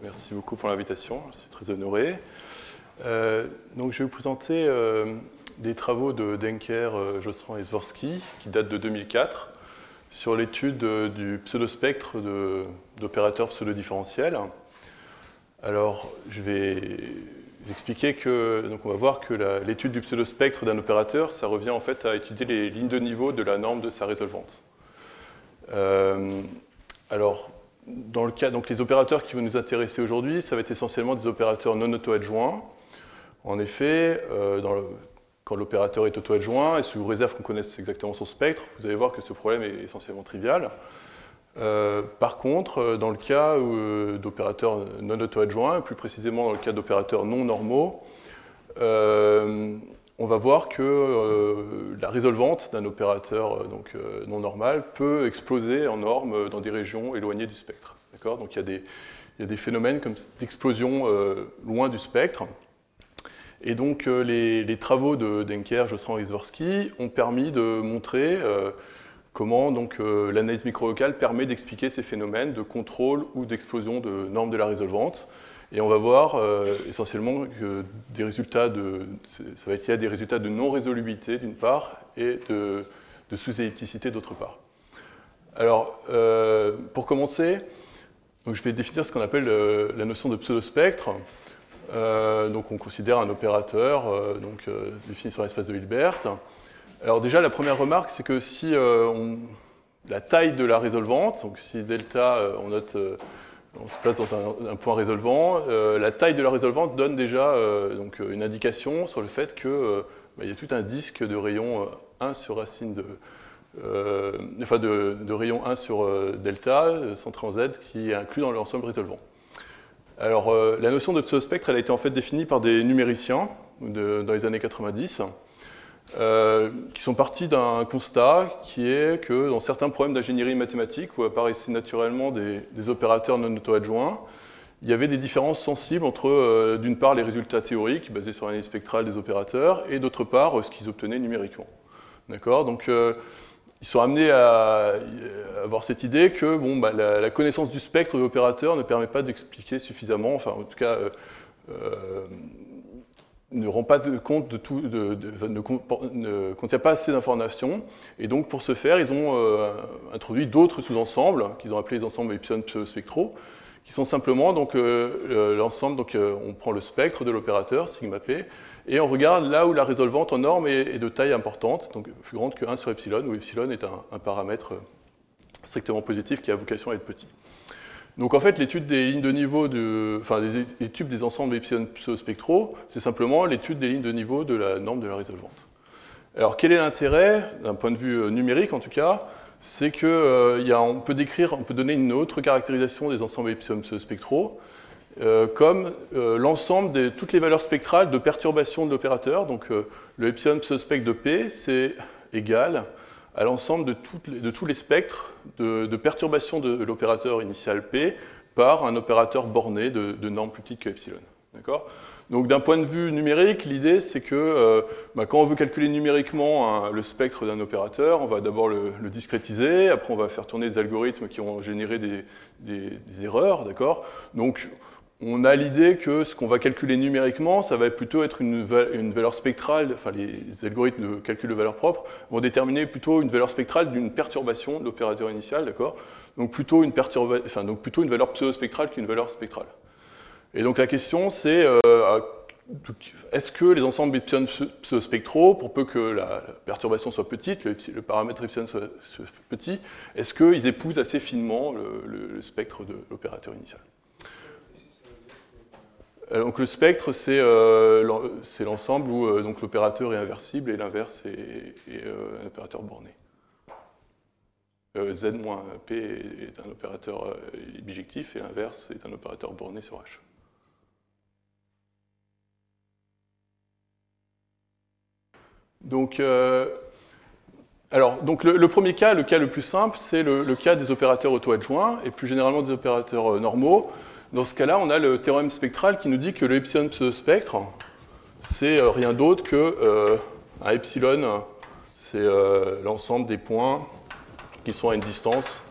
Merci beaucoup pour l'invitation, je suis très honoré. Donc je vais vous présenter des travaux de Denker, Jostran et Zworsky qui datent de 2004 sur l'étude du pseudospectre d'opérateurs pseudo-différentiels. Alors je vais vous expliquer que, donc on va voir que l'étude du pseudospectre d'un opérateur, ça revient en fait à étudier les lignes de niveau de la norme de sa résolvante. Alors, dans le cas, donc les opérateurs qui vont nous intéresser aujourd'hui, ça va être essentiellement des opérateurs non auto-adjoints. En effet, quand l'opérateur est auto-adjoint, et sous réserve qu'on connaisse exactement son spectre, vous allez voir que ce problème est essentiellement trivial. Par contre, dans le cas d'opérateurs non auto-adjoints, plus précisément dans le cas d'opérateurs non normaux, on va voir que la résolvante d'un opérateur non normal peut exploser en norme dans des régions éloignées du spectre. Donc il y a des phénomènes comme d'explosion loin du spectre. Et donc les travaux de Denker, Jostran et Zworsky ont permis de montrer comment l'analyse microlocale permet d'expliquer ces phénomènes de contrôle ou d'explosion de normes de la résolvante. Et on va voir essentiellement que des résultats ça va être lié à des résultats de non-résolubilité d'une part et de sous-ellipticité d'autre part. Alors, pour commencer, donc je vais définir ce qu'on appelle la notion de pseudospectre. Donc on considère un opérateur défini sur l'espace de Hilbert. Alors déjà, la première remarque, c'est que si la taille de la résolvante, donc si delta, on se place dans un point résolvant, la taille de la résolvante donne déjà une indication sur le fait qu'il y a tout un disque de rayon 1 sur racine de rayon 1 sur delta, centré en Z, qui est inclus dans l'ensemble résolvant. Alors, la notion de pseudospectre, elle a été en fait définie par des numériciens dans les années 90, qui sont partis d'un constat qui est que dans certains problèmes d'ingénierie mathématique où apparaissaient naturellement des opérateurs non auto-adjoints, il y avait des différences sensibles entre, d'une part, les résultats théoriques basés sur l'analyse spectrale des opérateurs et d'autre part, ce qu'ils obtenaient numériquement. D'accord ? Donc, ils sont amenés à avoir cette idée que la connaissance du spectre de l'opérateur ne permet pas d'expliquer suffisamment, enfin en tout cas ne rend pas compte de tout, ne contient pas assez d'informations. Et donc pour ce faire, ils ont introduit d'autres sous-ensembles qu'ils ont appelés les ensembles epsilon pseudospectraux, qui sont simplement l'ensemble, on prend le spectre de l'opérateur, sigma p, et on regarde là où la résolvante en norme est de taille importante, donc plus grande que 1 sur epsilon, où epsilon est un paramètre strictement positif qui a vocation à être petit. Donc en fait, l'étude des lignes de niveau, l'étude des ensembles epsilon pseudospectraux, c'est simplement l'étude des lignes de niveau de la norme de la résolvante. Alors quel est l'intérêt, d'un point de vue numérique en tout cas, c'est qu'on peut donner une autre caractérisation des ensembles epsilon pseudospectraux, comme l'ensemble de toutes les valeurs spectrales de perturbation de l'opérateur. Donc le epsilon pseudospectre de P, c'est égal à l'ensemble de tous les spectres de perturbation de l'opérateur initial P par un opérateur borné de norme plus petite que epsilon. D'accord ? Donc d'un point de vue numérique, l'idée c'est que quand on veut calculer numériquement le spectre d'un opérateur, on va d'abord le discrétiser, après on va faire tourner des algorithmes qui vont générer des erreurs. D'accord ? Donc on a l'idée que ce qu'on va calculer numériquement, ça va plutôt être une valeur spectrale, enfin les algorithmes de calcul de valeur propre vont déterminer plutôt une valeur spectrale d'une perturbation de l'opérateur initial, d'accord ? Donc plutôt une valeur pseudospectrale qu'une valeur spectrale. Et donc la question c'est, est-ce que les ensembles epsilon pseudospectraux, pour peu que la perturbation soit petite, le paramètre epsilon soit petit, est-ce qu'ils épousent assez finement le spectre de l'opérateur initial ? Donc le spectre, c'est l'ensemble où l'opérateur est inversible et l'inverse est un opérateur borné. Z-P est un opérateur bijectif et l'inverse est un opérateur borné sur H. Donc, le premier cas, le cas le plus simple, c'est le cas des opérateurs auto-adjoints et plus généralement des opérateurs normaux. Dans ce cas-là, on a le théorème spectral qui nous dit que le epsilon pseudospectre, c'est rien d'autre que un epsilon, c'est l'ensemble des points qui sont à une distance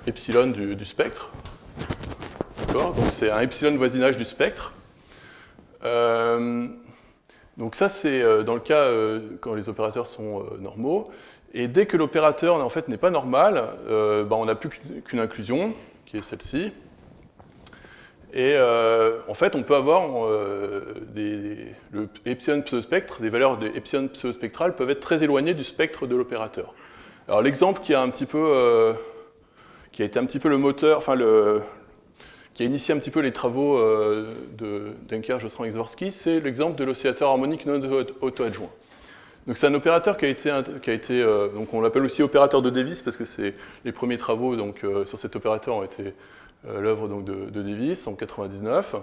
epsilon du spectre. D'accord? Donc c'est un epsilon voisinage du spectre. Donc ça, c'est dans le cas quand les opérateurs sont normaux. Et dès que l'opérateur en fait, n'est pas normal, on n'a plus qu'une inclusion, qui est celle-ci. Et en fait, on peut avoir le epsilon pseudospectre, des valeurs de epsilon pseudospectrales peuvent être très éloignées du spectre de l'opérateur. Alors l'exemple qui a été un petit peu le moteur, enfin qui a initié un petit peu les travaux de Denker, Jostran et Zworsky, c'est l'exemple de l'oscillateur harmonique non auto-adjoint. Donc c'est un opérateur qui a été donc on l'appelle aussi opérateur de Davis parce que les premiers travaux donc, sur cet opérateur ont été l'œuvre de Davis en 1999.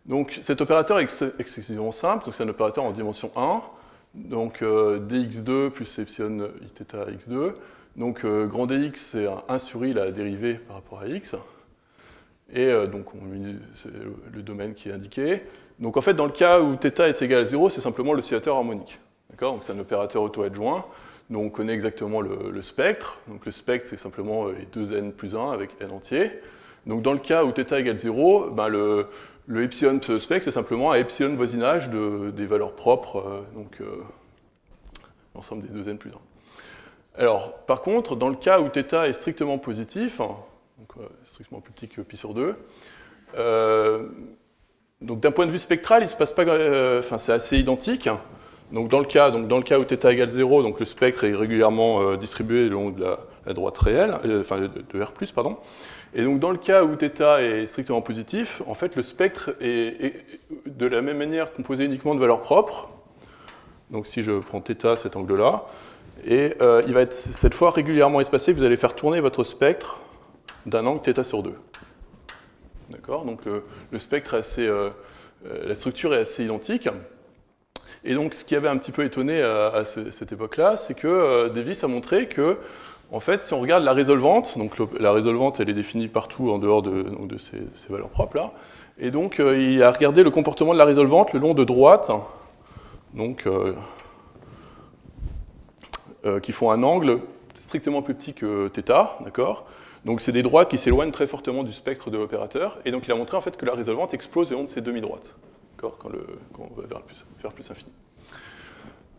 Donc cet opérateur est excessivement simple, donc c'est un opérateur en dimension 1, donc dx2 plus epsilon iθ x2. Donc grand dx c'est un 1 sur i la dérivée par rapport à x. Et donc on met le domaine qui est indiqué. Donc en fait dans le cas où θ est égal à 0, c'est simplement l'oscillateur harmonique. Donc c'est un opérateur auto-adjoint. Donc on connaît exactement le spectre. Donc le spectre c'est simplement les 2n plus 1 avec n entier. Donc dans le cas où θ égale 0, le epsilon spectre c'est simplement un epsilon voisinage des valeurs propres, donc l'ensemble des 2n plus 1. Alors par contre, dans le cas où θ est strictement positif, donc strictement plus petit que pi sur 2, donc d'un point de vue spectral, il se passe pas, c'est assez identique. Donc dans le cas où θ égale 0, donc le spectre est régulièrement distribué le long de la droite réelle, de R+, pardon. Et donc dans le cas où θ est strictement positif, en fait le spectre est de la même manière composé uniquement de valeurs propres. Donc si je prends θ, cet angle-là, et il va être cette fois régulièrement espacé, vous allez faire tourner votre spectre d'un angle θ sur 2. D'accord? Donc le spectre est assez, la structure est assez identique. Et donc ce qui avait un petit peu étonné à cette époque-là, c'est que Davis a montré que, en fait, si on regarde la résolvante, donc la résolvante elle est définie partout en dehors de ces valeurs propres-là, et donc il a regardé le comportement de la résolvante le long de droites, donc, qui font un angle strictement plus petit que θ, d'accord? Donc c'est des droites qui s'éloignent très fortement du spectre de l'opérateur, et donc il a montré en fait que la résolvante explose le long de ces demi-droites, quand on va vers plus infini.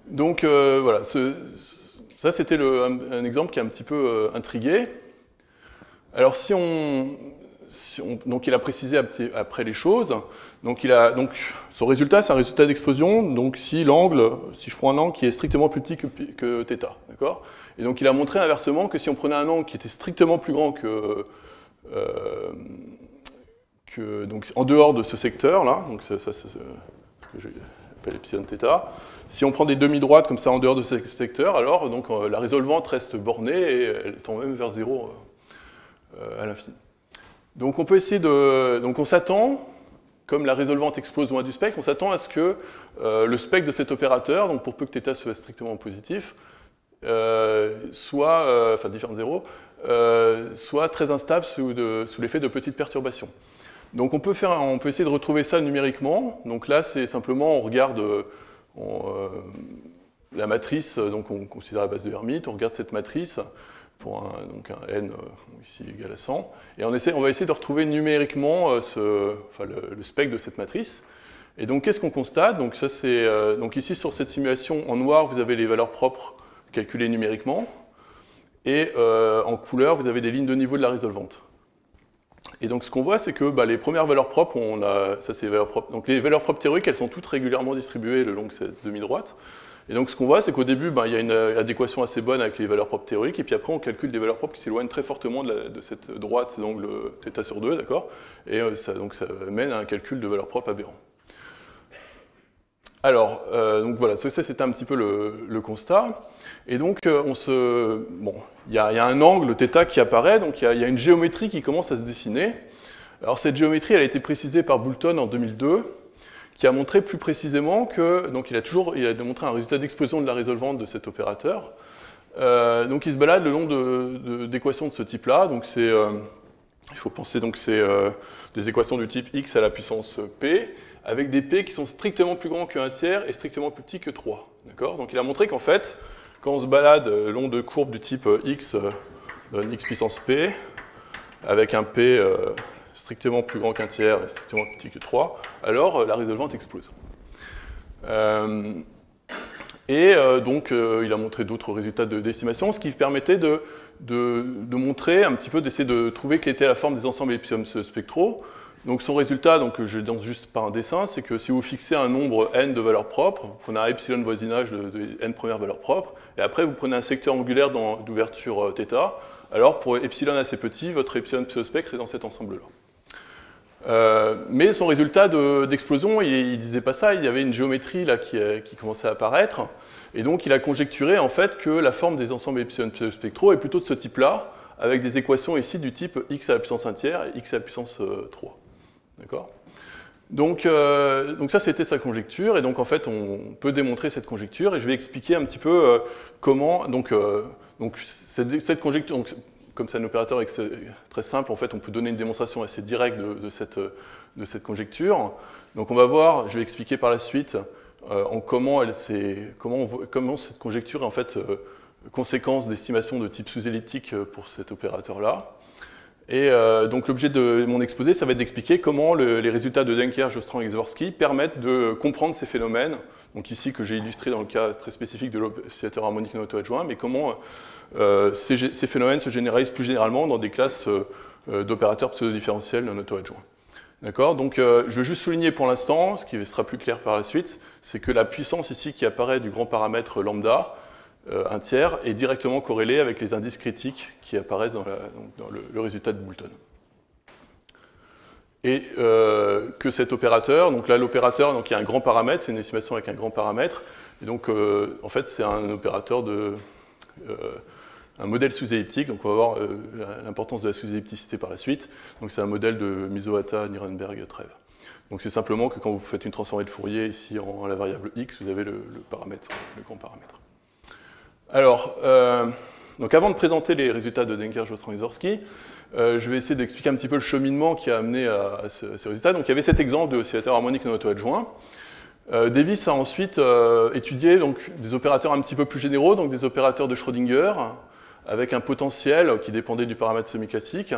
Donc voilà, ça c'était un exemple qui a un petit peu intrigué. Alors donc il a précisé après les choses. Donc son résultat c'est un résultat d'explosion. Donc si je prends un angle qui est strictement plus petit que θ, d'accord. Et donc il a montré inversement que si on prenait un angle qui était strictement plus grand donc en dehors de ce secteur là, donc ça c'est ce que j'appelle epsilon θ. Si on prend des demi-droites comme ça en dehors de ce secteur, alors donc, la résolvante reste bornée et elle tend même vers 0 à l'infini. Donc on peut essayer donc on s'attend, comme la résolvante explose loin du spectre, on s'attend à ce que le spectre de cet opérateur, donc pour peu que θ soit strictement positif, soit différent de 0, soit très instable sous l'effet de petites perturbations. Donc on peut essayer de retrouver ça numériquement. Donc là, c'est simplement, on regarde la matrice, donc on considère la base de Hermite, on regarde cette matrice pour un n ici égal à 100, et on va essayer de retrouver numériquement le spectre de cette matrice. Et donc qu'est-ce qu'on constate? Donc ça c'est donc ici sur cette simulation en noir, vous avez les valeurs propres calculées numériquement, et en couleur, vous avez des lignes de niveau de la résolvante. Et donc ce qu'on voit, c'est que les premières valeurs propres, ça c'est les valeurs propres. Donc les valeurs propres théoriques, elles sont toutes régulièrement distribuées le long de cette demi-droite. Et donc ce qu'on voit, c'est qu'au début, il y a une adéquation assez bonne avec les valeurs propres théoriques, et puis après on calcule des valeurs propres qui s'éloignent très fortement de cette droite, l'angle θ sur 2, d'accord? Et ça mène à un calcul de valeurs propres aberrant. Alors, donc voilà, ça c'était un petit peu le constat. Et donc, il y a un angle θ qui apparaît, donc il y a une géométrie qui commence à se dessiner. Alors cette géométrie, elle a été précisée par Boulton en 2002, qui a montré plus précisément que, donc il a démontré un résultat d'explosion de la résolvante de cet opérateur. Donc il se balade le long d'équations de ce type-là. Donc il faut penser donc c'est des équations du type x à la puissance p, avec des p qui sont strictement plus grands que 1 tiers et strictement plus petits que 3. Donc il a montré qu'en fait, quand on se balade le long de courbes du type x donne x puissance p, avec un p strictement plus grand qu'un tiers et strictement plus petit que 3, alors la résolvante explose. Donc, il a montré d'autres résultats d'estimation, ce qui permettait de montrer un petit peu, d'essayer de trouver quelle était la forme des ensembles ellipsoïdes spectraux. Donc, son résultat, donc, je danse juste par un dessin, c'est que si vous fixez un nombre n de valeurs propres, vous prenez un epsilon voisinage de n premières valeurs propres, et après vous prenez un secteur angulaire d'ouverture θ, alors pour epsilon assez petit, votre epsilon pseudospectre est dans cet ensemble-là. Mais son résultat d'explosion, il ne disait pas ça, il y avait une géométrie là, qui commençait à apparaître, et donc il a conjecturé en fait que la forme des ensembles epsilon spectraux est plutôt de ce type-là, avec des équations ici du type x à la puissance 1 tiers et x à la puissance 3. D'accord ? Donc ça c'était sa conjecture, et donc en fait on peut démontrer cette conjecture, et je vais expliquer un petit peu comment, cette conjecture, donc, comme c'est un opérateur très simple, en fait, on peut donner une démonstration assez directe de cette conjecture. Donc on va voir, je vais expliquer par la suite comment cette conjecture est en fait conséquence d'estimation de type sous-elliptique pour cet opérateur-là. Et donc l'objet de mon exposé, ça va être d'expliquer comment les résultats de Denker, Jostran et Zworsky permettent de comprendre ces phénomènes, donc ici que j'ai illustré dans le cas très spécifique de l'oscillateur harmonique non auto-adjoint, mais comment ces phénomènes se généralisent plus généralement dans des classes d'opérateurs pseudo-différentiels non auto-adjoints. D'accord ? Donc je veux juste souligner pour l'instant, ce qui sera plus clair par la suite, c'est que la puissance ici qui apparaît du grand paramètre lambda, 1 tiers, est directement corrélée avec les indices critiques qui apparaissent dans le résultat de Boulton. Et que cet opérateur, donc là l'opérateur, donc il y a un grand paramètre, c'est une estimation avec un grand paramètre, et donc en fait c'est un opérateur un modèle sous-elliptique, donc on va voir l'importance de la sous-ellipticité par la suite, donc c'est un modèle de Misohata, Nirenberg, Trèves. Donc c'est simplement que quand vous faites une transformée de Fourier ici en la variable x, vous avez le paramètre, le grand paramètre. Alors, donc avant de présenter les résultats de Denker, Jostran et Zworsky, je vais essayer d'expliquer un petit peu le cheminement qui a amené à ces résultats. Donc il y avait cet exemple de oscillateur harmonique non auto-adjoint. Davis a ensuite étudié donc, des opérateurs un petit peu plus généraux, donc des opérateurs de Schrödinger, avec un potentiel qui dépendait du paramètre semi-classique,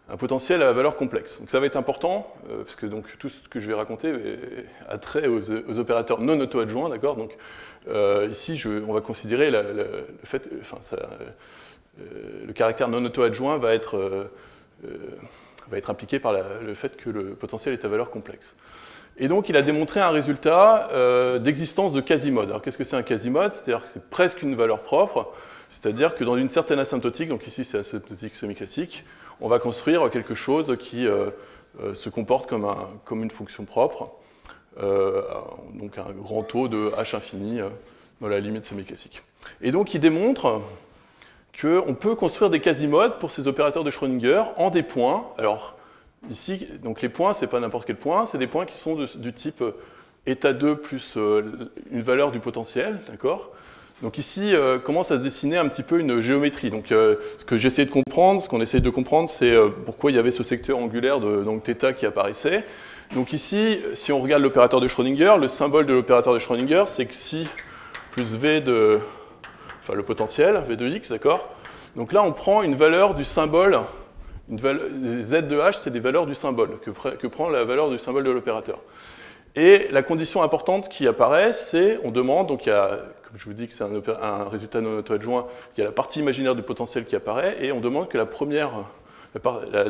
un potentiel à la valeur complexe. Donc ça va être important, parce que donc, tout ce que je vais raconter a trait aux opérateurs non auto-adjoints, d'accord ? Donc ici, on va considérer le caractère non auto-adjoint va être impliqué par le fait que le potentiel est à valeur complexe. Et donc, il a démontré un résultat d'existence de quasi-mode. Alors, qu'est-ce que c'est un quasi-mode ? C'est-à-dire que c'est presque une valeur propre, c'est-à-dire que dans une certaine asymptotique, donc ici c'est asymptotique semi-classique, on va construire quelque chose qui se comporte comme une fonction propre, donc un grand taux de h infini dans la limite semi-classique. Et donc, il démontre qu'on peut construire des quasi-modes pour ces opérateurs de Schrödinger en des points. Alors, ici, donc les points, c'est pas n'importe quel point, c'est des points qui sont du type état 2 plus une valeur du potentiel, d'accord ? Donc ici, commence à se dessiner un petit peu une géométrie. Donc ce que j'essaie de comprendre, ce qu'on essaie de comprendre, c'est pourquoi il y avait ce secteur angulaire donc θ qui apparaissait. Donc ici, si on regarde l'opérateur de Schrödinger, le symbole de l'opérateur de Schrödinger, c'est xi plus v de, enfin le potentiel, v de x, d'accord ? Donc là, on prend une valeur du symbole. Z de h, c'est des valeurs du symbole, que prend la valeur du symbole de l'opérateur. Et la condition importante qui apparaît, c'est, on demande, donc il y a, comme je vous dis que c'est un résultat non auto-adjoint, il y a la partie imaginaire du potentiel qui apparaît, et on demande que la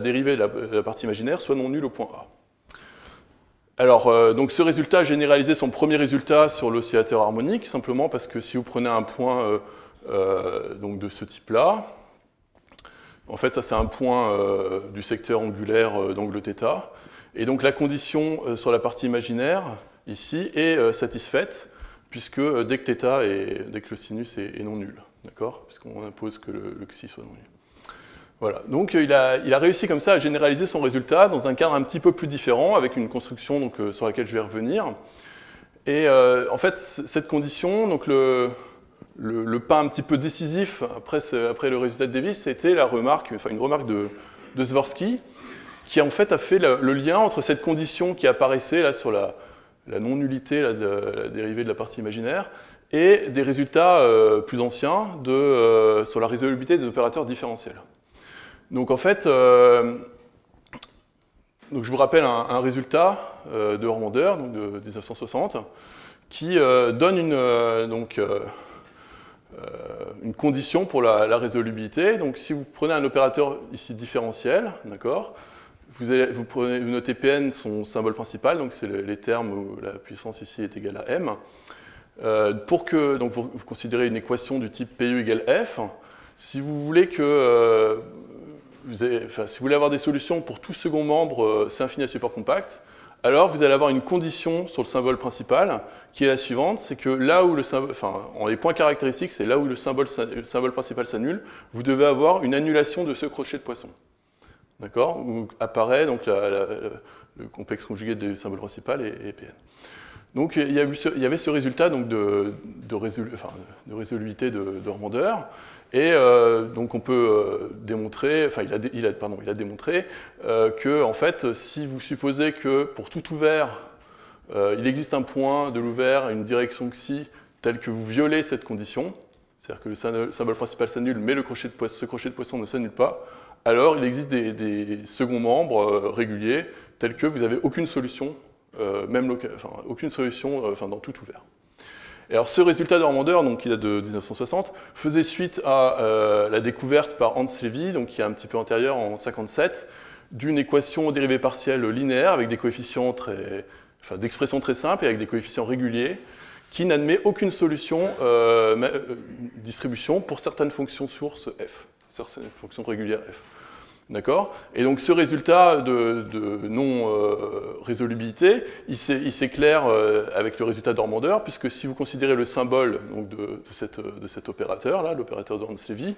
dérivée de la partie imaginaire soit non nulle au point A. Alors, donc ce résultat a généralisé son premier résultat sur l'oscillateur harmonique, simplement parce que si vous prenez un point donc de ce type-là, en fait, ça c'est un point du secteur angulaire d'angle θ. Et donc la condition sur la partie imaginaire, ici, est satisfaite, puisque dès que dès que le sinus est non nul, d'accord ? Puisqu'on impose que le xi soit non nul. Voilà, donc il a réussi comme ça à généraliser son résultat dans un cadre un petit peu plus différent, avec une construction donc, sur laquelle je vais revenir. Et en fait, cette condition, donc le pas un petit peu décisif après le résultat de Davis, c'était une remarque de Zworsky, qui en fait a fait le lien entre cette condition qui apparaissait là sur la non-nullité de la dérivée de la partie imaginaire et des résultats plus anciens sur la résolubilité des opérateurs différentiels. Donc en fait, donc je vous rappelle un résultat de Hormander, donc de 1960, qui donne une condition pour la résolubilité. Donc si vous prenez un opérateur ici différentiel, d'accord, vous notez Pn son symbole principal, donc c'est les termes où la puissance ici est égale à m. Donc vous considérez une équation du type PE égale F. Si vous voulez que si vous voulez avoir des solutions pour tout second membre C infini à support compact, alors vous allez avoir une condition sur le symbole principal qui est la suivante, c'est que là où le symbole, en les points caractéristiques, c'est là où le symbole principal s'annule, vous devez avoir une annulation de ce crochet de Poisson. D'accord? Où apparaît donc le complexe conjugué du symbole principal et Pn. Donc il y avait ce résultat donc, de résolubilité de Hormander. Et donc on peut démontrer, il a démontré que en fait, si vous supposez que pour tout ouvert, il existe un point de l'ouvert à une direction xi telle que vous violez cette condition, c'est-à-dire que le symbole principal s'annule, mais ce crochet de Poisson ne s'annule pas, alors il existe des seconds membres réguliers tels que vous n'avez aucune solution, aucune solution dans tout ouvert. Et alors ce résultat de Hormander, donc qui date de 1960, faisait suite à la découverte par Hans Levy, donc qui est un petit peu antérieur en 1957, d'une équation dérivée partielle linéaire avec des coefficients d'expression très simples et avec des coefficients réguliers, qui n'admet aucune solution distribution pour certaines fonctions sources f, certaines fonctions régulières f. D'accord? Et donc ce résultat de non-résolubilité, il s'éclaire avec le résultat d'Hormander, puisque si vous considérez le symbole donc, de cet opérateur, là, l'opérateur de Hans-Levy,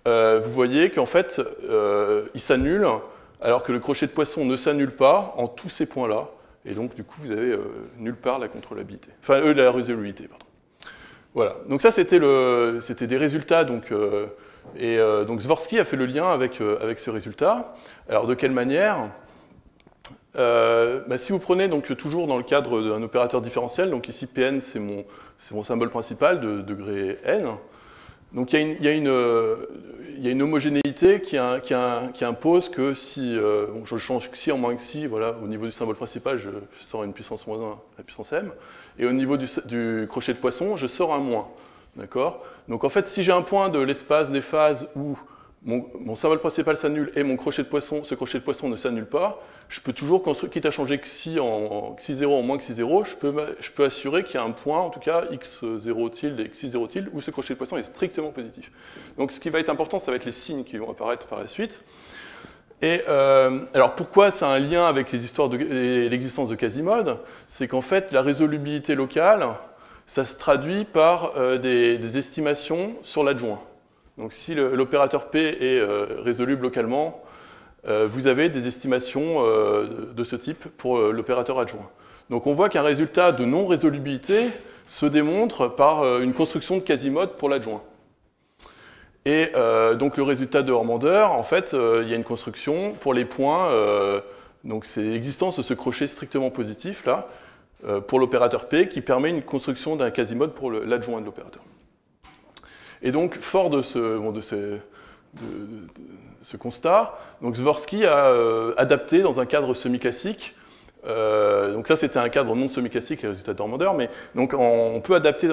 vous voyez qu'en fait, il s'annule, alors que le crochet de Poisson ne s'annule pas en tous ces points-là, et donc du coup vous avez nulle part la contrôlabilité, la résolubilité, pardon. Voilà, donc ça c'était des résultats donc, donc Zworsky a fait le lien avec ce résultat. Alors de quelle manière? Si vous prenez donc toujours dans le cadre d'un opérateur différentiel, donc ici Pn c'est mon symbole principal de degré n, donc il y a une homogénéité qui impose que si je change xi en moins xi, voilà, au niveau du symbole principal je sors une puissance moins 1 à la puissance m, et au niveau du crochet de Poisson je sors un moins. D'accord? Donc en fait, si j'ai un point de l'espace des phases où mon symbole principal s'annule et ce crochet de Poisson ne s'annule pas, je peux toujours construire, quitte à changer xi en xi0 en moins xi0, je peux assurer qu'il y a un point, en tout cas x0 tilde et xi0 tilde, où ce crochet de Poisson est strictement positif. Donc ce qui va être important, ça va être les signes qui vont apparaître par la suite. Et alors pourquoi ça a un lien avec l'existence de quasimodes? C'est qu'en fait, la résolubilité locale, ça se traduit par des estimations sur l'adjoint. Donc si l'opérateur P est résoluble localement, vous avez des estimations de ce type pour l'opérateur adjoint. Donc on voit qu'un résultat de non-résolubilité se démontre par une construction de quasimodes pour l'adjoint. Et donc le résultat de Hormander, en fait, il y a une construction pour les points, donc c'est l'existence de ce crochet strictement positif là, pour l'opérateur P, qui permet une construction d'un quasimode pour l'adjoint de l'opérateur. Et donc, fort de ce constat, donc Zworsky a adapté dans un cadre semi-classique, donc ça c'était un cadre non semi-classique, les résultats d'Hormander, mais donc on peut adapter,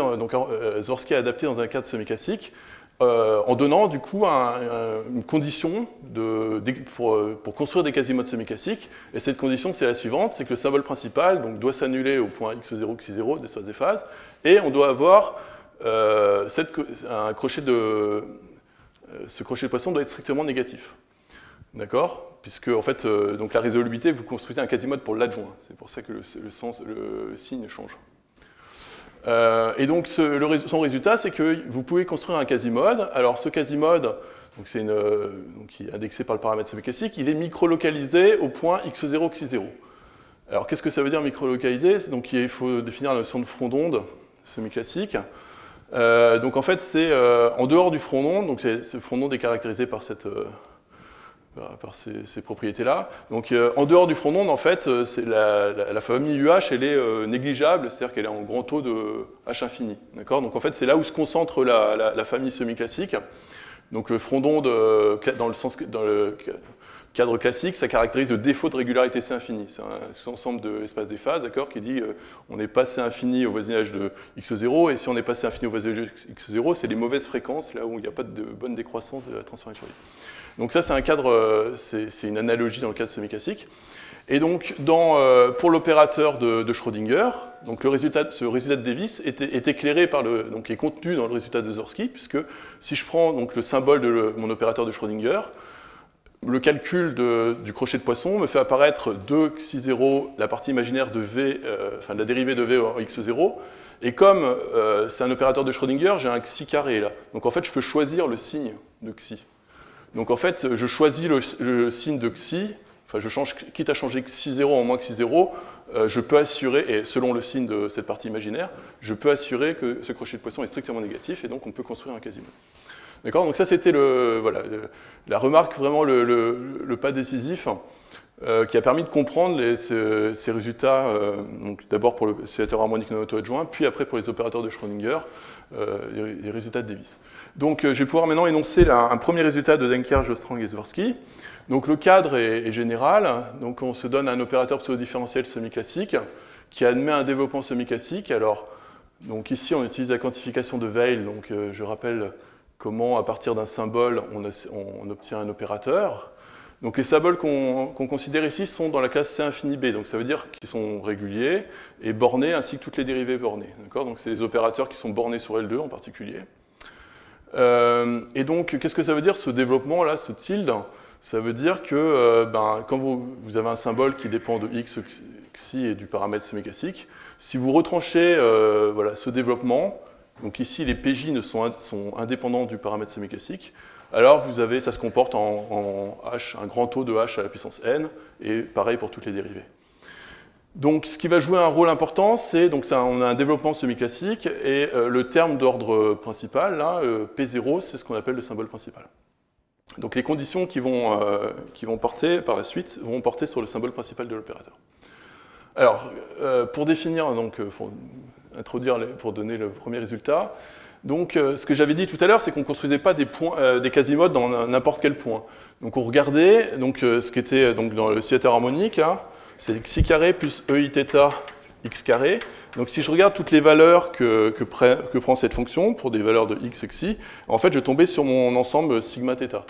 Zworsky a adapté dans un cadre semi-classique, en donnant du coup une condition pour construire des quasimodes semi-classiques. Et cette condition, c'est la suivante, c'est que le symbole principal donc, doit s'annuler au point x0, xi0 d'espace des phases, et on doit avoir ce crochet de Poisson doit être strictement négatif. D'accord? Puisque en fait, donc la résolubilité, vous construisez un quasimode pour l'adjoint. C'est pour ça que le signe change. Et donc son résultat, c'est que vous pouvez construire un quasimode. Alors ce quasimode, qui est indexé par le paramètre semi-classique, il est micro-localisé au point x0, xi0. Alors qu'est-ce que ça veut dire micro-localisé? Donc il faut définir la notion de front d'onde semi-classique. Donc en fait c'est en dehors du front d'onde, donc ce front d'onde est caractérisé par ces propriétés-là. Donc en dehors du front d'onde, en fait, la famille UH, elle est négligeable, c'est-à-dire qu'elle est en grand taux de H infini. Donc en fait, c'est là où se concentre la famille semi-classique. Donc le frondon, dans le cadre classique, ça caractérise le défaut de régularité C infini. C'est un sous-ensemble de l'espace des phases, d'accord, qui dit on est passé infini au voisinage de x0, et si on est passé infini au voisinage de x0, c'est les mauvaises fréquences, là où il n'y a pas de bonne décroissance de la transformée de Fourier. Donc ça, c'est un cadre, c'est une analogie dans le cadre semi-classique. Et donc, pour l'opérateur de Schrödinger, donc ce résultat de Davis est éclairé par donc est contenu dans le résultat de Zworsky, puisque si je prends donc le symbole de mon opérateur de Schrödinger, le calcul du crochet de Poisson me fait apparaître 2 xi0, la partie imaginaire de V, enfin de la dérivée de V en x0, et comme c'est un opérateur de Schrödinger, j'ai un xi carré là. Donc en fait, je peux choisir le signe de xi. Donc en fait, je choisis le signe de xi. Enfin, quitte à changer xi0 en moins xi0, je peux assurer, et selon le signe de cette partie imaginaire, je peux assurer que ce crochet de Poisson est strictement négatif, et donc on peut construire un quasimodo. D'accord? Donc ça, c'était la remarque, vraiment le pas décisif, qui a permis de comprendre ces résultats, d'abord pour l'oscillateur harmonique non auto-adjoint, puis après pour les opérateurs de Schrödinger, les résultats de Davis. Donc je vais pouvoir maintenant énoncer un premier résultat de Denker, Jostran et Zworsky. Donc le cadre est général, donc on se donne un opérateur pseudo-différentiel semi-classique qui admet un développement semi-classique. Alors, donc ici on utilise la quantification de Weil, donc je rappelle comment à partir d'un symbole on obtient un opérateur. Donc les symboles qu'on considère ici sont dans la classe C infini B, donc ça veut dire qu'ils sont réguliers et bornés ainsi que toutes les dérivées bornées. Donc c'est des opérateurs qui sont bornés sur L2 en particulier. Et donc qu'est-ce que ça veut dire ce développement là, ce tilde? Ça veut dire que quand vous avez un symbole qui dépend de x, xi et du paramètre semi-classique, si vous retranchez ce développement, donc ici les PJ sont indépendants du paramètre semi-classique, alors ça se comporte en h, un grand taux de h à la puissance n, et pareil pour toutes les dérivées. Donc ce qui va jouer un rôle important, c'est on a un développement semi-classique, et le terme d'ordre principal, là, P0, c'est ce qu'on appelle le symbole principal. Donc les conditions qui vont porter par la suite vont porter sur le symbole principal de l'opérateur. Alors, pour définir, pour donner le premier résultat, donc ce que j'avais dit tout à l'heure, c'est qu'on ne construisait pas des quasimodes dans n'importe quel point. Donc on regardait ce qui était dans l'oscillateur harmonique, hein, c'est xi carré plus ei θ x carré. Donc si je regarde toutes les valeurs que prend cette fonction, pour des valeurs de x et xi, en fait je tombais sur mon ensemble sigma θ.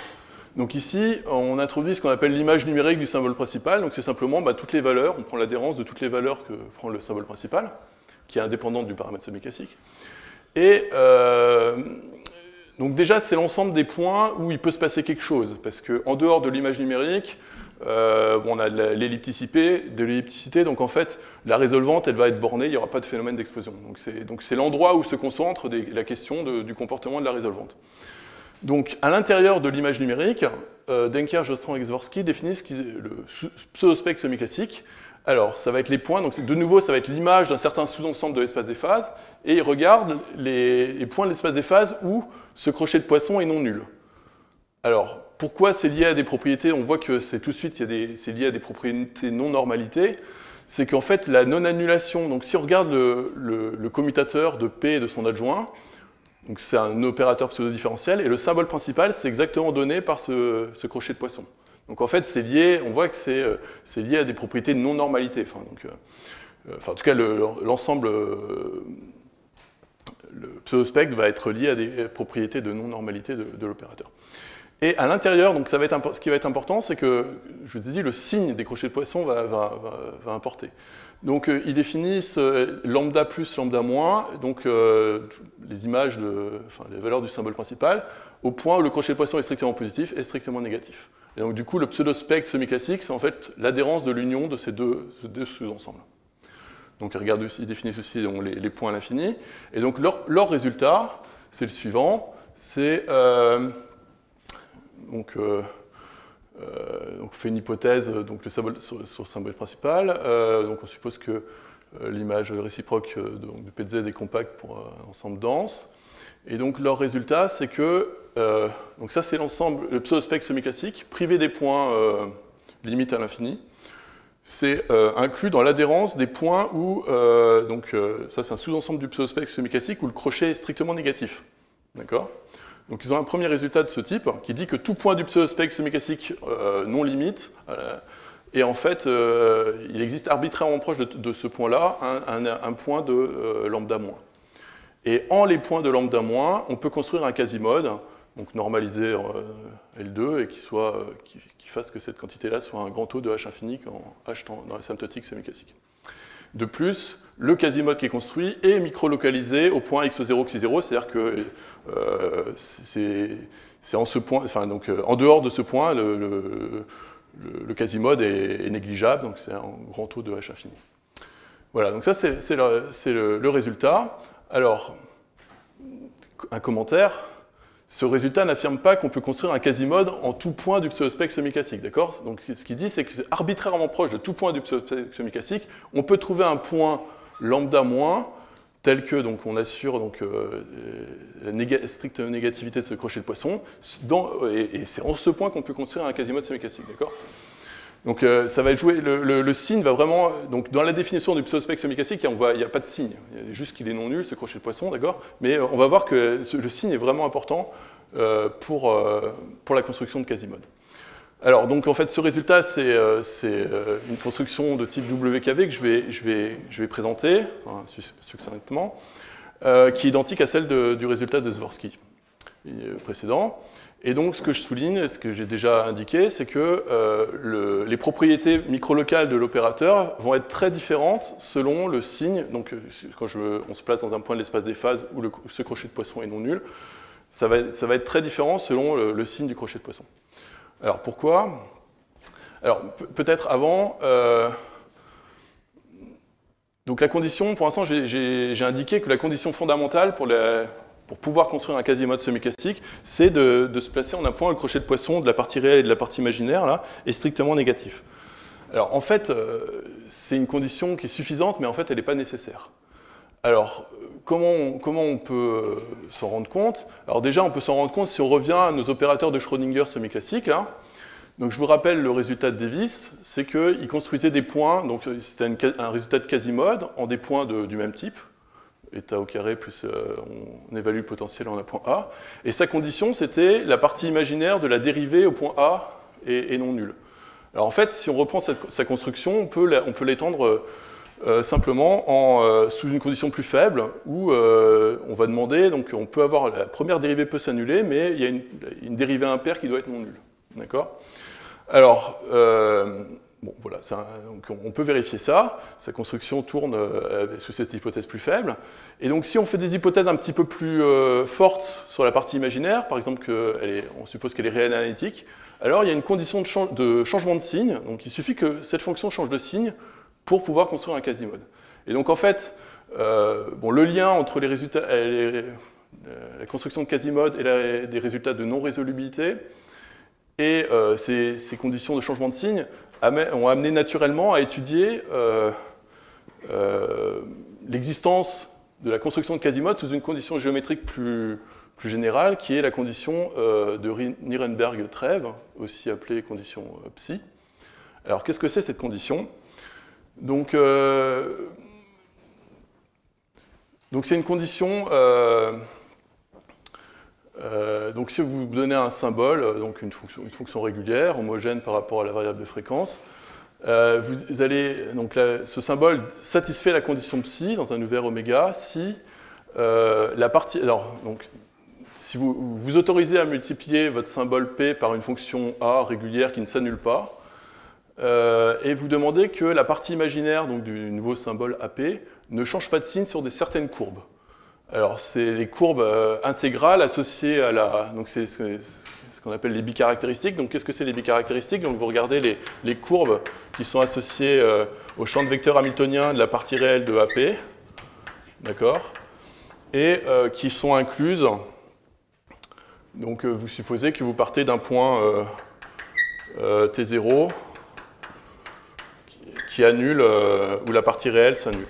Donc ici, on introduit ce qu'on appelle l'image numérique du symbole principal, donc c'est simplement toutes les valeurs, on prend l'adhérence de toutes les valeurs que prend le symbole principal, qui est indépendante du paramètre semi-classique. Et donc déjà, c'est l'ensemble des points où il peut se passer quelque chose, parce qu'en dehors de l'image numérique, on a de l'ellipticité, donc en fait, la résolvante, elle va être bornée, il n'y aura pas de phénomène d'explosion. Donc c'est l'endroit où se concentre la question du comportement de la résolvante. Donc à l'intérieur de l'image numérique, Denker, Jostran et Zworsky définissent le pseudospectre semi-classique. Alors, ça va être les points, donc de nouveau, ça va être l'image d'un certain sous-ensemble de l'espace des phases, et ils regardent les points de l'espace des phases où ce crochet de Poisson est non nul. Alors, pourquoi c'est lié à des propriétés? On voit que c'est tout de suite, c'est lié à des propriétés non-normalité. C'est qu'en fait, la non-annulation, donc si on regarde le commutateur de P et de son adjoint, donc c'est un opérateur pseudo-différentiel, et le symbole principal, c'est exactement donné par ce crochet de Poisson. Donc en fait, c'est lié, on voit que c'est lié à des propriétés de non-normalité. En tout cas, l'ensemble, le pseudospectre va être lié à des propriétés de non-normalité de l'opérateur. Et à l'intérieur, donc ce qui va être important, c'est que, je vous ai dit, le signe des crochets de Poisson va importer. Donc ils définissent lambda plus, lambda moins, donc les images, les valeurs du symbole principal, au point où le crochet de Poisson est strictement positif et strictement négatif. Et donc du coup, le pseudospectre semi-classique, c'est en fait l'adhérence de l'union de ces deux sous-ensembles. Donc ils définissent aussi donc, les points à l'infini. Et donc leur résultat, c'est le suivant, c'est... Donc on fait une hypothèse donc sur le symbole principal. Donc on suppose que l'image réciproque de Pz est compacte pour un ensemble dense. Et donc leur résultat, c'est que donc ça c'est l'ensemble, le pseudospectre semi-classique, privé des points limite à l'infini. C'est inclus dans l'adhérence des points où ça c'est un sous-ensemble du pseudospectre semi-classique où le crochet est strictement négatif. D'accord ? Donc ils ont un premier résultat de ce type qui dit que tout point du pseudo-spectre semi-classique non limite, et en fait, il existe arbitrairement proche de ce point-là un point de lambda moins. Et en les points de lambda moins, on peut construire un quasimode, donc normalisé en L2, et qui fasse que cette quantité-là soit un grand taux de H infini en H dans l'asymptotique semi-classique. De plus, le quasimode qui est construit est micro-localisé au point x0, xi0, c'est-à-dire que c'est en ce point, enfin, donc, en dehors de ce point, le quasimode est négligeable, donc c'est un grand taux de H infini. Voilà, donc ça c'est le résultat. Alors, un commentaire. Ce résultat n'affirme pas qu'on peut construire un quasimode en tout point du pseudo-spectre semi-classique, d'accord? Donc ce qu'il dit, c'est que c'est arbitrairement proche de tout point du pseudo-spectre semi-classique, on peut trouver un point lambda moins, tel que donc, on assure donc, la stricte négativité de ce crochet de Poisson, et c'est en ce point qu'on peut construire un quasimode semi-classique, d'accord? Donc ça va jouer, le signe va vraiment, donc dans la définition du pseudo-spectre semi-classique, il n'y a pas de signe, il y a juste qu'il est non nul, ce crochet de Poisson, d'accord? Mais on va voir que le signe est vraiment important pour la construction de quasimode. Alors donc en fait ce résultat c'est une construction de type WKV que je vais présenter succinctement, qui est identique à celle du résultat de Zworsky précédent. Et donc, ce que je souligne, ce que j'ai déjà indiqué, c'est que les propriétés microlocales de l'opérateur vont être très différentes selon le signe. Donc, quand on se place dans un point de l'espace des phases où ce crochet de Poisson est non nul, ça va être très différent selon le signe du crochet de Poisson. Alors, pourquoi? Alors, peut-être avant... donc, la condition, pour l'instant, j'ai indiqué que la condition fondamentale pour pouvoir construire un quasimode semi-classique, c'est de se placer en un point où le crochet de Poisson de la partie réelle et de la partie imaginaire là, est strictement négatif. Alors en fait, c'est une condition qui est suffisante, mais en fait elle n'est pas nécessaire. Alors comment on peut s'en rendre compte? Alors déjà on peut s'en rendre compte si on revient à nos opérateurs de Schrödinger semi-classiques. Donc je vous rappelle le résultat de Davis, c'est qu'il construisait des points, donc c'était un résultat de quasimode en des points du même type. État au carré plus on évalue le potentiel en un point A. Et sa condition, c'était la partie imaginaire de la dérivée au point A et non nulle. Alors en fait, si on reprend sa construction, on peut l'étendre simplement sous une condition plus faible, où on va demander, donc on peut avoir, la première dérivée peut s'annuler, mais il y a une dérivée impaire qui doit être non nulle. D'accord? Alors, bon, voilà, donc on peut vérifier ça. Sa construction tourne sous cette hypothèse plus faible. Et donc, si on fait des hypothèses un petit peu plus fortes sur la partie imaginaire, par exemple, on suppose qu'elle est réelle analytique, alors il y a une condition de changement de signe. Donc, il suffit que cette fonction change de signe pour pouvoir construire un quasimode. Et donc, en fait, bon, le lien entre les résultats, la construction de quasimode et des résultats de non-résolubilité et ces conditions de changement de signe ont amené naturellement à étudier l'existence de la construction de quasimode sous une condition géométrique plus générale, qui est la condition de Nirenberg-Trèves, aussi appelée condition psi. Alors, qu'est-ce que c'est cette condition? Donc c'est une condition... donc si vous donnez un symbole, donc une fonction régulière, homogène par rapport à la variable de fréquence, vous allez, donc ce symbole satisfait la condition psi dans un univers oméga si la partie... Alors, donc, si vous autorisez à multiplier votre symbole P par une fonction A régulière qui ne s'annule pas, et vous demandez que la partie imaginaire donc, du nouveau symbole AP ne change pas de signe sur certaines courbes. Alors, c'est les courbes intégrales associées à la... Donc, c'est ce qu'on appelle les bicaractéristiques. Donc, qu'est-ce que c'est les bicaractéristiques? Donc, vous regardez les courbes qui sont associées au champ de vecteur hamiltonien de la partie réelle de AP, d'accord? Et qui sont incluses... Donc, vous supposez que vous partez d'un point T0 qui annule, où la partie réelle s'annule.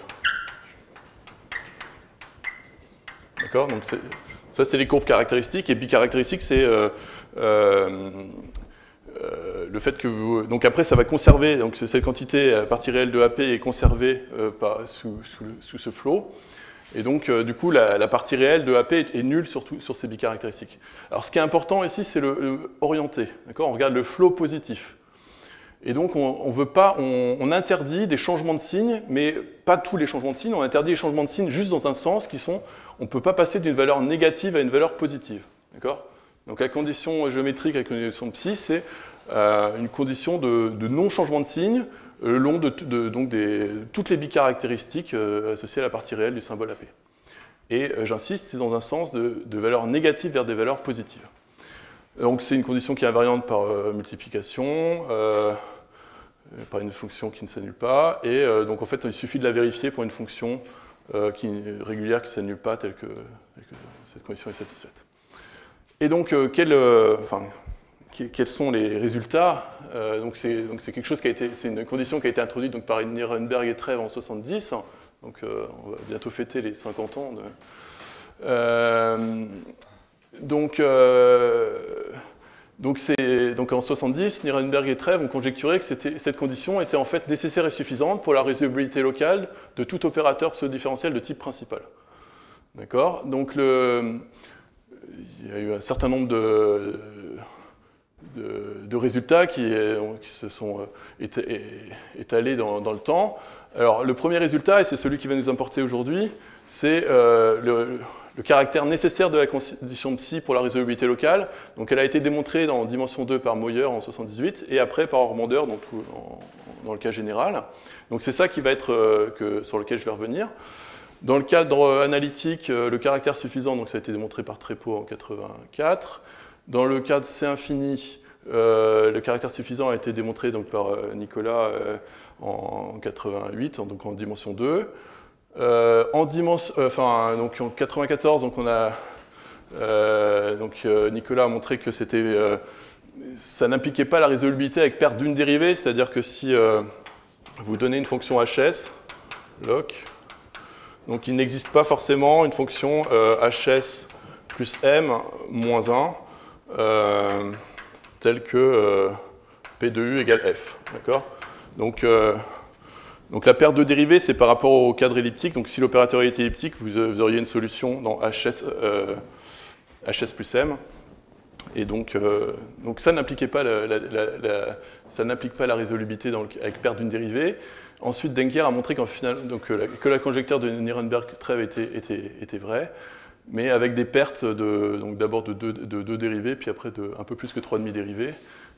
D'accord? Donc ça, c'est les courbes caractéristiques. Et bicaractéristiques, c'est le fait que vous... Donc après, ça va conserver... Donc cette quantité, la partie réelle de AP est conservée sous ce flot. Et donc, du coup, la partie réelle de AP est nulle sur ces bicaractéristiques. Alors, ce qui est important ici, c'est le orienté. On regarde le flow positif. Et donc, on interdit des changements de signes, mais pas tous les changements de signes. On interdit les changements de signes juste dans un sens qui sont, on ne peut pas passer d'une valeur négative à une valeur positive. Donc, la condition géométrique avec une condition psi, c'est une condition de non-changement de signe le long de toutes les bicaractéristiques associées à la partie réelle du symbole AP. Et j'insiste, c'est dans un sens de valeurs négatives vers des valeurs positives. Donc c'est une condition qui est invariante par multiplication, par une fonction qui ne s'annule pas, et donc en fait il suffit de la vérifier pour une fonction régulière qui ne s'annule pas telle que cette condition est satisfaite. Et donc quels sont les résultats? Donc c'est quelque chose c'est une condition qui a été introduite donc, par Nirenberg et Trèves en 70. Donc on va bientôt fêter les 50 ans. Donc en 70, Nirenberg et Trèves ont conjecturé que cette condition était en fait nécessaire et suffisante pour la résolvabilité locale de tout opérateur pseudo-différentiel de type principal. D'accord? Donc il y a eu un certain nombre de résultats qui se sont étalés dans le temps. Alors, le premier résultat, et c'est celui qui va nous importer aujourd'hui, c'est le caractère nécessaire de la condition psi pour la résolvabilité locale. Donc, elle a été démontrée en dimension 2 par Moyer en 78, et après par Ormander dans le cas général. Donc, c'est ça qui va être sur lequel je vais revenir. Dans le cadre analytique, le caractère suffisant, donc ça a été démontré par Trépeau en 84. Dans le cadre C infini, le caractère suffisant a été démontré donc, par Nicolas en 88, donc en dimension 2. Donc en 94, donc on a, Nicolas a montré que ça n'impliquait pas la résolvabilité avec perte d'une dérivée, c'est-à-dire que si vous donnez une fonction hs, loc, donc il n'existe pas forcément une fonction hs plus m moins 1 telle que p de u égale f. Donc la perte de dérivée, c'est par rapport au cadre elliptique. Donc si l'opérateur était elliptique, vous auriez une solution dans hs plus m. Et donc ça n'impliquait pas ça n'implique pas la résolvabilité avec perte d'une dérivée. Ensuite, Denker a montré que la conjecture de Nirenberg-Trèves était vraie, mais avec des pertes d'abord de deux dérivés, puis après un peu plus que 3,5 dérivés.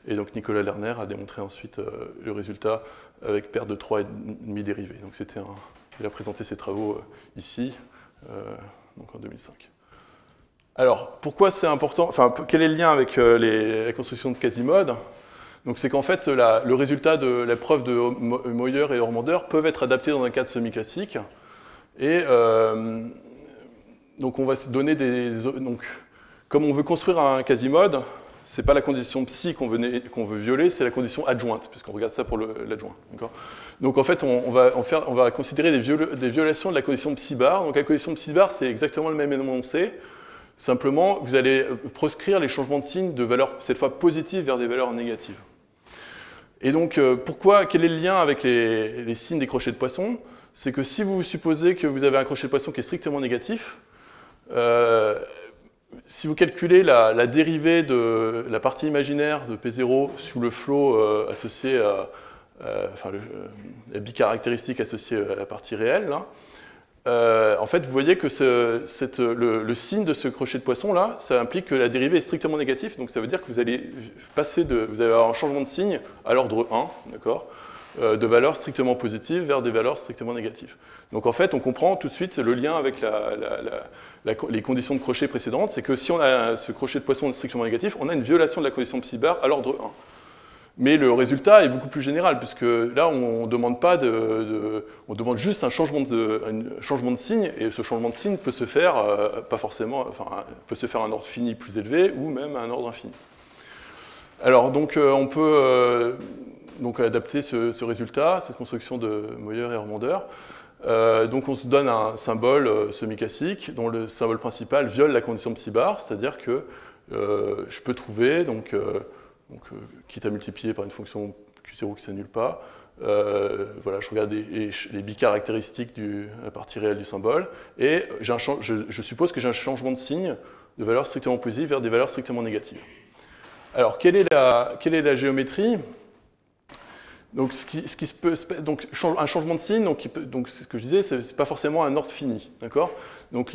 Et donc Nicolas Lerner a démontré ensuite le résultat avec perte de 3,5 dérivés. Donc il a présenté ses travaux ici, donc en 2005. Alors, pourquoi c'est important? Enfin, quel est le lien avec la construction de Quasimodo? Donc c'est qu'en fait, le résultat de la preuve de Moyer et Ormander peuvent être adaptés dans un cadre semi-classique. Et donc on va se donner donc, comme on veut construire un Quasimodo, c'est pas la condition psi qu'on veut violer, c'est la condition adjointe, puisqu'on regarde ça pour l'adjoint. Donc en fait, on va considérer des violations de la condition psi bar. Donc la condition psi bar, c'est exactement le même énoncé. Simplement, vous allez proscrire les changements de signe de valeurs, cette fois positives, vers des valeurs négatives. Et donc, quel est le lien avec les signes des crochets de poisson? C'est que si vous supposez que vous avez un crochet de poisson qui est strictement négatif, si vous calculez la dérivée de la partie imaginaire de P0 sous le flot associé à la bicaractéristique associée à la partie réelle, là, en fait, vous voyez que le signe de ce crochet de poisson-là, ça implique que la dérivée est strictement négative, donc ça veut dire que vous allez avoir un changement de signe à l'ordre 1, d'accord, de valeurs strictement positives vers des valeurs strictement négatives. Donc en fait, on comprend tout de suite le lien avec les conditions de crochet précédentes, c'est que si on a ce crochet de poisson strictement négatif, on a une violation de la condition psi bar à l'ordre 1. Mais le résultat est beaucoup plus général, puisque là, on demande juste un changement de signe, et ce changement de signe peut se faire, peut se faire à un ordre fini plus élevé, ou même à un ordre infini. Alors, donc, on peut adapter ce résultat, cette construction de Moyer et Ormander. Donc, on se donne un symbole semi-classique, dont le symbole principal viole la condition psi bar, c'est-à-dire que je peux trouver, quitte à multiplier par une fonction Q0 qui ne s'annule pas, Voilà, je regarde les bicaractéristiques de la partie réelle du symbole, et je suppose que j'ai un changement de signe de valeurs strictement positives vers des valeurs strictement négatives. Alors, quelle est la géométrie? Donc, un changement de signe, donc ce que je disais, ce n'est pas forcément un ordre fini, d'accord? Donc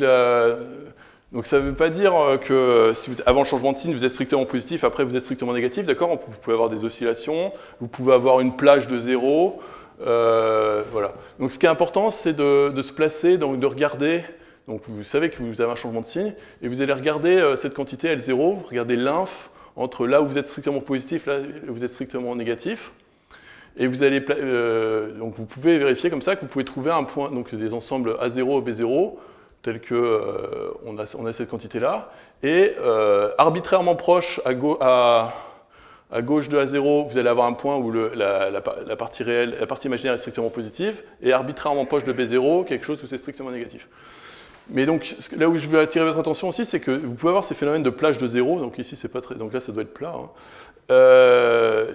ça ne veut pas dire que avant le changement de signe, vous êtes strictement positif, après vous êtes strictement négatif, d'accord? Vous pouvez avoir des oscillations, vous pouvez avoir une plage de zéro, voilà. Donc ce qui est important, c'est de se placer, donc de regarder. Donc vous savez que vous avez un changement de signe, et vous allez regarder cette quantité L0, regardez l'inf entre là où vous êtes strictement positif, là où vous êtes strictement négatif. Et vous allez, donc vous pouvez vérifier comme ça que vous pouvez trouver un point, donc des ensembles A0 et B0, tels que on a cette quantité-là, et arbitrairement proche à gauche de A0, vous allez avoir un point où la partie réelle, la partie imaginaire est strictement positive, et arbitrairement proche de B0, quelque chose où c'est strictement négatif. Mais donc, là où je veux attirer votre attention aussi, c'est que vous pouvez avoir ces phénomènes de plage de zéro, donc ici, c'est pas très, donc là, ça doit être plat. Hein.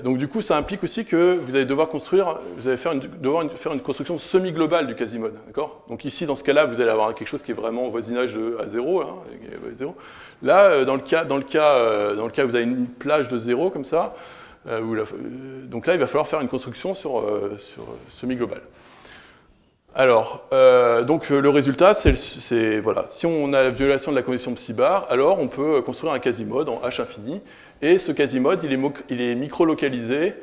Donc du coup, ça implique aussi que vous allez devoir faire une construction semi-globale du quasimode, d'accord? Donc ici, dans ce cas-là, vous allez avoir quelque chose qui est vraiment au voisinage de A0, hein, Là, dans le cas où vous avez une plage de zéro, comme ça, donc là, il va falloir faire une construction sur semi-globale. Alors, donc le résultat, c'est voilà, si on a la violation de la condition psi-bar, alors on peut construire un quasimode en H infini, et ce quasimode, il est micro-localisé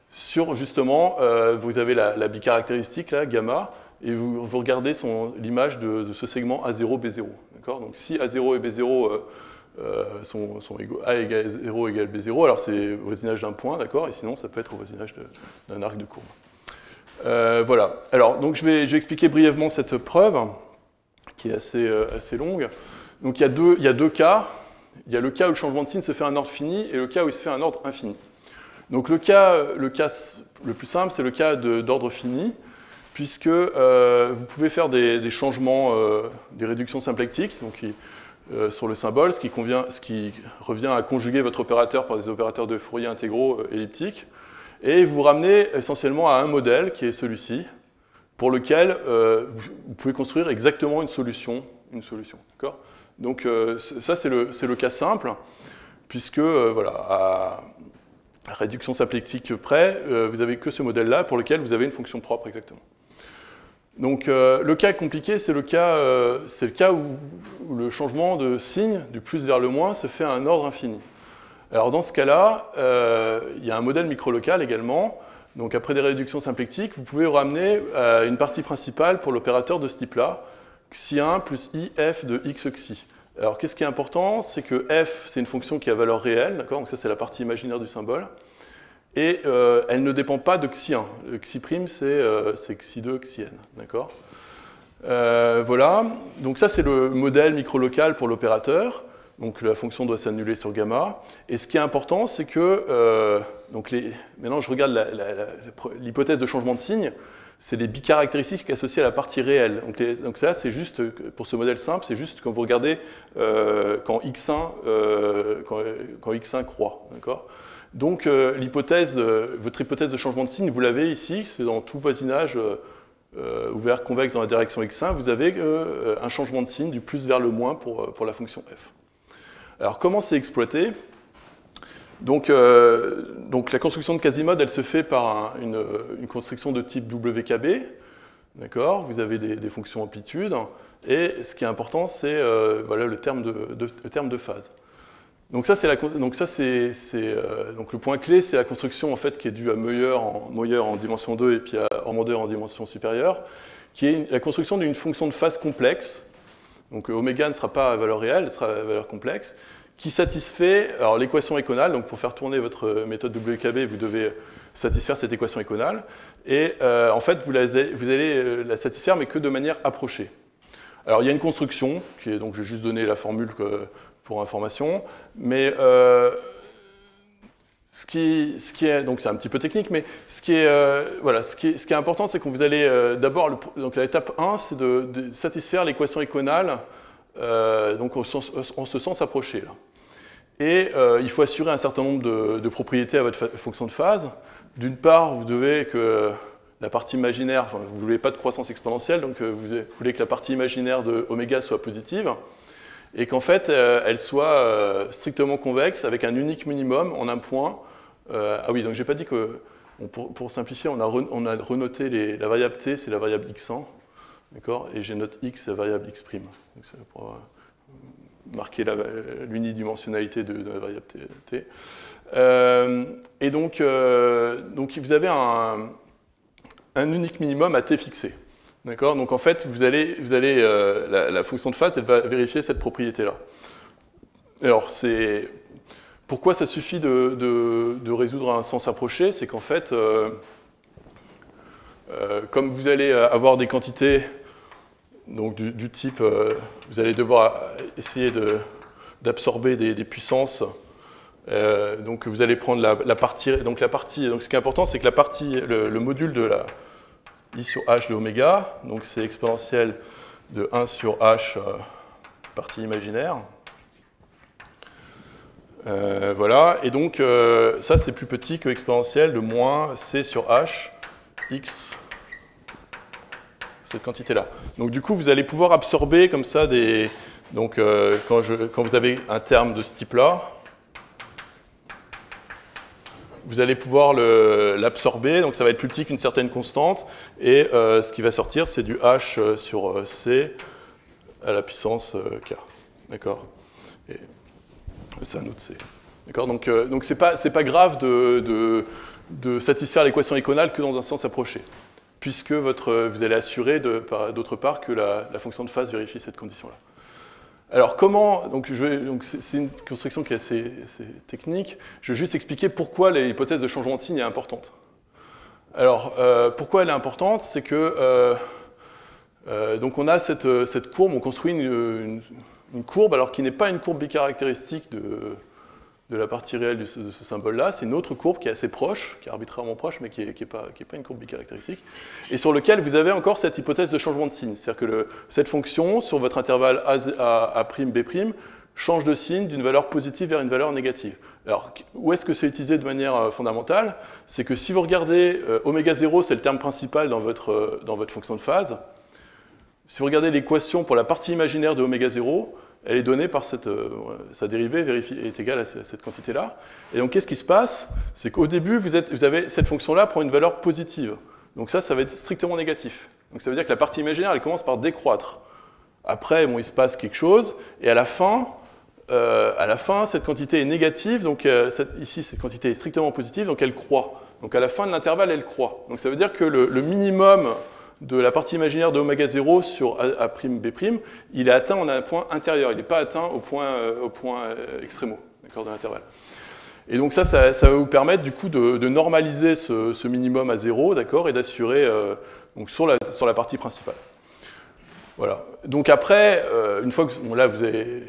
sur, justement, vous avez la bicaractéristique, là, gamma, et vous regardez l'image de ce segment A0, B0. Donc si A0 et B0 sont égaux, A égale 0 égale B0, alors c'est au voisinage d'un point, d'accord, et sinon ça peut être au voisinage d'un arc de courbe. Voilà. Alors, donc je vais expliquer brièvement cette preuve, qui est assez longue. Donc il y a deux cas. Il y a le cas où le changement de signe se fait à un ordre fini et le cas où il se fait à un ordre infini. Donc le cas le plus simple, c'est le cas d'ordre fini, puisque vous pouvez faire des changements, des réductions symplectiques, donc sur le symbole, ce qui revient à conjuguer votre opérateur par des opérateurs de Fourier intégraux elliptiques. Et vous ramenez essentiellement à un modèle, qui est celui-ci, pour lequel vous pouvez construire exactement une solution. D'accord ? Donc ça, c'est le cas simple, puisque voilà, à réduction symplectique près, vous n'avez que ce modèle-là pour lequel vous avez une fonction propre exactement. Donc le cas compliqué, c'est le cas où le changement de signe, du plus vers le moins, se fait à un ordre infini. Alors dans ce cas-là, il y a un modèle microlocal également. Donc après des réductions symplectiques, vous pouvez ramener une partie principale pour l'opérateur de ce type-là, xi1 plus if de x xi. Alors qu'est-ce qui est important? C'est que f, c'est une fonction qui a valeur réelle, d'accord? Donc ça, c'est la partie imaginaire du symbole. Et elle ne dépend pas de xi1. Le xi', c'est xi2, xi n, d'accord? Voilà. Donc ça, c'est le modèle microlocal pour l'opérateur. Donc la fonction doit s'annuler sur gamma. Et ce qui est important, c'est que, maintenant je regarde l'hypothèse de changement de signe, c'est les bicaractéristiques associées à la partie réelle. Donc ça, c'est juste, pour ce modèle simple, c'est juste quand vous regardez quand x1 croît. Donc votre hypothèse de changement de signe, vous l'avez ici, c'est dans tout voisinage ouvert convexe dans la direction x1, vous avez un changement de signe du plus vers le moins pour la fonction f. Alors, comment c'est exploité? Donc la construction de quasimode, elle se fait par une construction de type WKB. D'accord? Vous avez des fonctions amplitude. Et ce qui est important, c'est voilà, le terme de phase. Donc le point clé, c'est la construction en fait, qui est due à Meuiller en dimension 2 et puis à Hormander en dimension supérieure, qui est la construction d'une fonction de phase complexe. Donc oméga ne sera pas à valeur réelle, elle sera à valeur complexe, qui satisfait l'équation éconale. Donc pour faire tourner votre méthode WKB, vous devez satisfaire cette équation éconale. Et en fait, vous allez la satisfaire, mais que de manière approchée. Alors il y a une construction, donc je vais juste donner la formule pour information, mais donc c'est un petit peu technique, mais ce qui est important, c'est que vous allez d'abord, donc l'étape 1, c'est de satisfaire l'équation éconale, donc en ce sens approché. Là. Et il faut assurer un certain nombre de propriétés à votre fonction de phase. D'une part, vous devez que la partie imaginaire, enfin, vous ne voulez pas de croissance exponentielle, donc vous voulez que la partie imaginaire de oméga soit positive, et qu'en fait, elle soit strictement convexe avec un unique minimum en un point. Ah oui, donc j'ai pas dit que, pour simplifier, on a renoté la variable t, c'est la variable x1, d'accord, et j'ai note x, la variable x'. Donc c'est pour marquer l'unidimensionnalité de la variable t. Et donc vous avez un unique minimum à t fixé. D'accord. Donc en fait, la fonction de phase, elle va vérifier cette propriété-là. Alors, pourquoi ça suffit de résoudre un sens approché? C'est qu'en fait, comme vous allez avoir des quantités donc du type, vous allez devoir essayer d'absorber des puissances. Donc vous allez prendre la partie. Donc ce qui est important, c'est que la partie, le module de la I sur H de oméga, donc c'est exponentielle de 1 sur H, partie imaginaire. Voilà, et donc ça c'est plus petit que exponentielle de moins C sur H, X, cette quantité-là. Donc du coup, vous allez pouvoir absorber comme ça donc quand vous avez un terme de ce type-là, vous allez pouvoir l'absorber, donc ça va être plus petit qu'une certaine constante, et ce qui va sortir, c'est du H sur C à la puissance K. D'accord. Et c'est un autre C. D'accord. Donc c'est pas grave de satisfaire l'équation éconale que dans un sens approché, puisque vous allez assurer d'autre part que la fonction de phase vérifie cette condition-là. Alors comment, donc c'est une construction qui est assez technique, je vais juste expliquer pourquoi l'hypothèse de changement de signe est importante. Alors pourquoi elle est importante, c'est que donc on a cette courbe, on construit une courbe alors qui n'est pas une courbe bicaractéristique de la partie réelle de ce symbole-là, c'est une autre courbe qui est assez proche, qui est arbitrairement proche, mais qui n'est pas une courbe bicaractéristique, et sur lequel vous avez encore cette hypothèse de changement de signe. C'est-à-dire que cette fonction, sur votre intervalle A', change de signe d'une valeur positive vers une valeur négative. Alors, où est-ce que c'est utilisé de manière fondamentale? C'est que si vous regardez oméga 0, c'est le terme principal dans votre fonction de phase. Si vous regardez l'équation pour la partie imaginaire de oméga 0, elle est donnée par sa dérivée est égale à cette quantité-là. Et donc, qu'est-ce qui se passe? C'est qu'au début, vous avez cette fonction-là prend une valeur positive. Donc ça va être strictement négatif. Donc ça veut dire que la partie imaginaire, elle commence par décroître. Après, bon, il se passe quelque chose, et à la fin, cette quantité est négative, donc ici, cette quantité est strictement positive, donc elle croît. Donc à la fin de l'intervalle, elle croît. Donc ça veut dire que le minimum de la partie imaginaire de oméga 0 sur A'B', il est atteint en un point intérieur, il n'est pas atteint au point extrémo de l'intervalle. Et donc ça va vous permettre du coup de normaliser ce minimum à 0, d'accord, et d'assurer donc sur la partie principale. Voilà. Donc après, une fois que là vous avez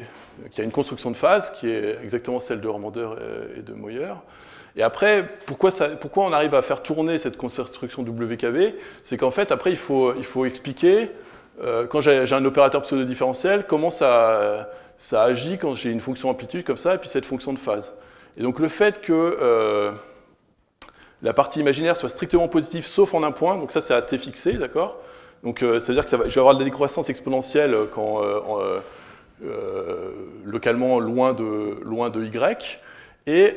qu'il y a une construction de phase qui est exactement celle de Hörmander et de Moyer. Et après, pourquoi on arrive à faire tourner cette construction WKB? C'est qu'en fait, après, il faut expliquer, quand j'ai un opérateur pseudo-différentiel, comment ça agit quand j'ai une fonction amplitude comme ça, et puis cette fonction de phase. Et donc le fait que la partie imaginaire soit strictement positive, sauf en un point, donc ça c'est à t fixé, d'accord? Donc ça veut dire que je vais avoir de la décroissance exponentielle quand localement loin de y. Et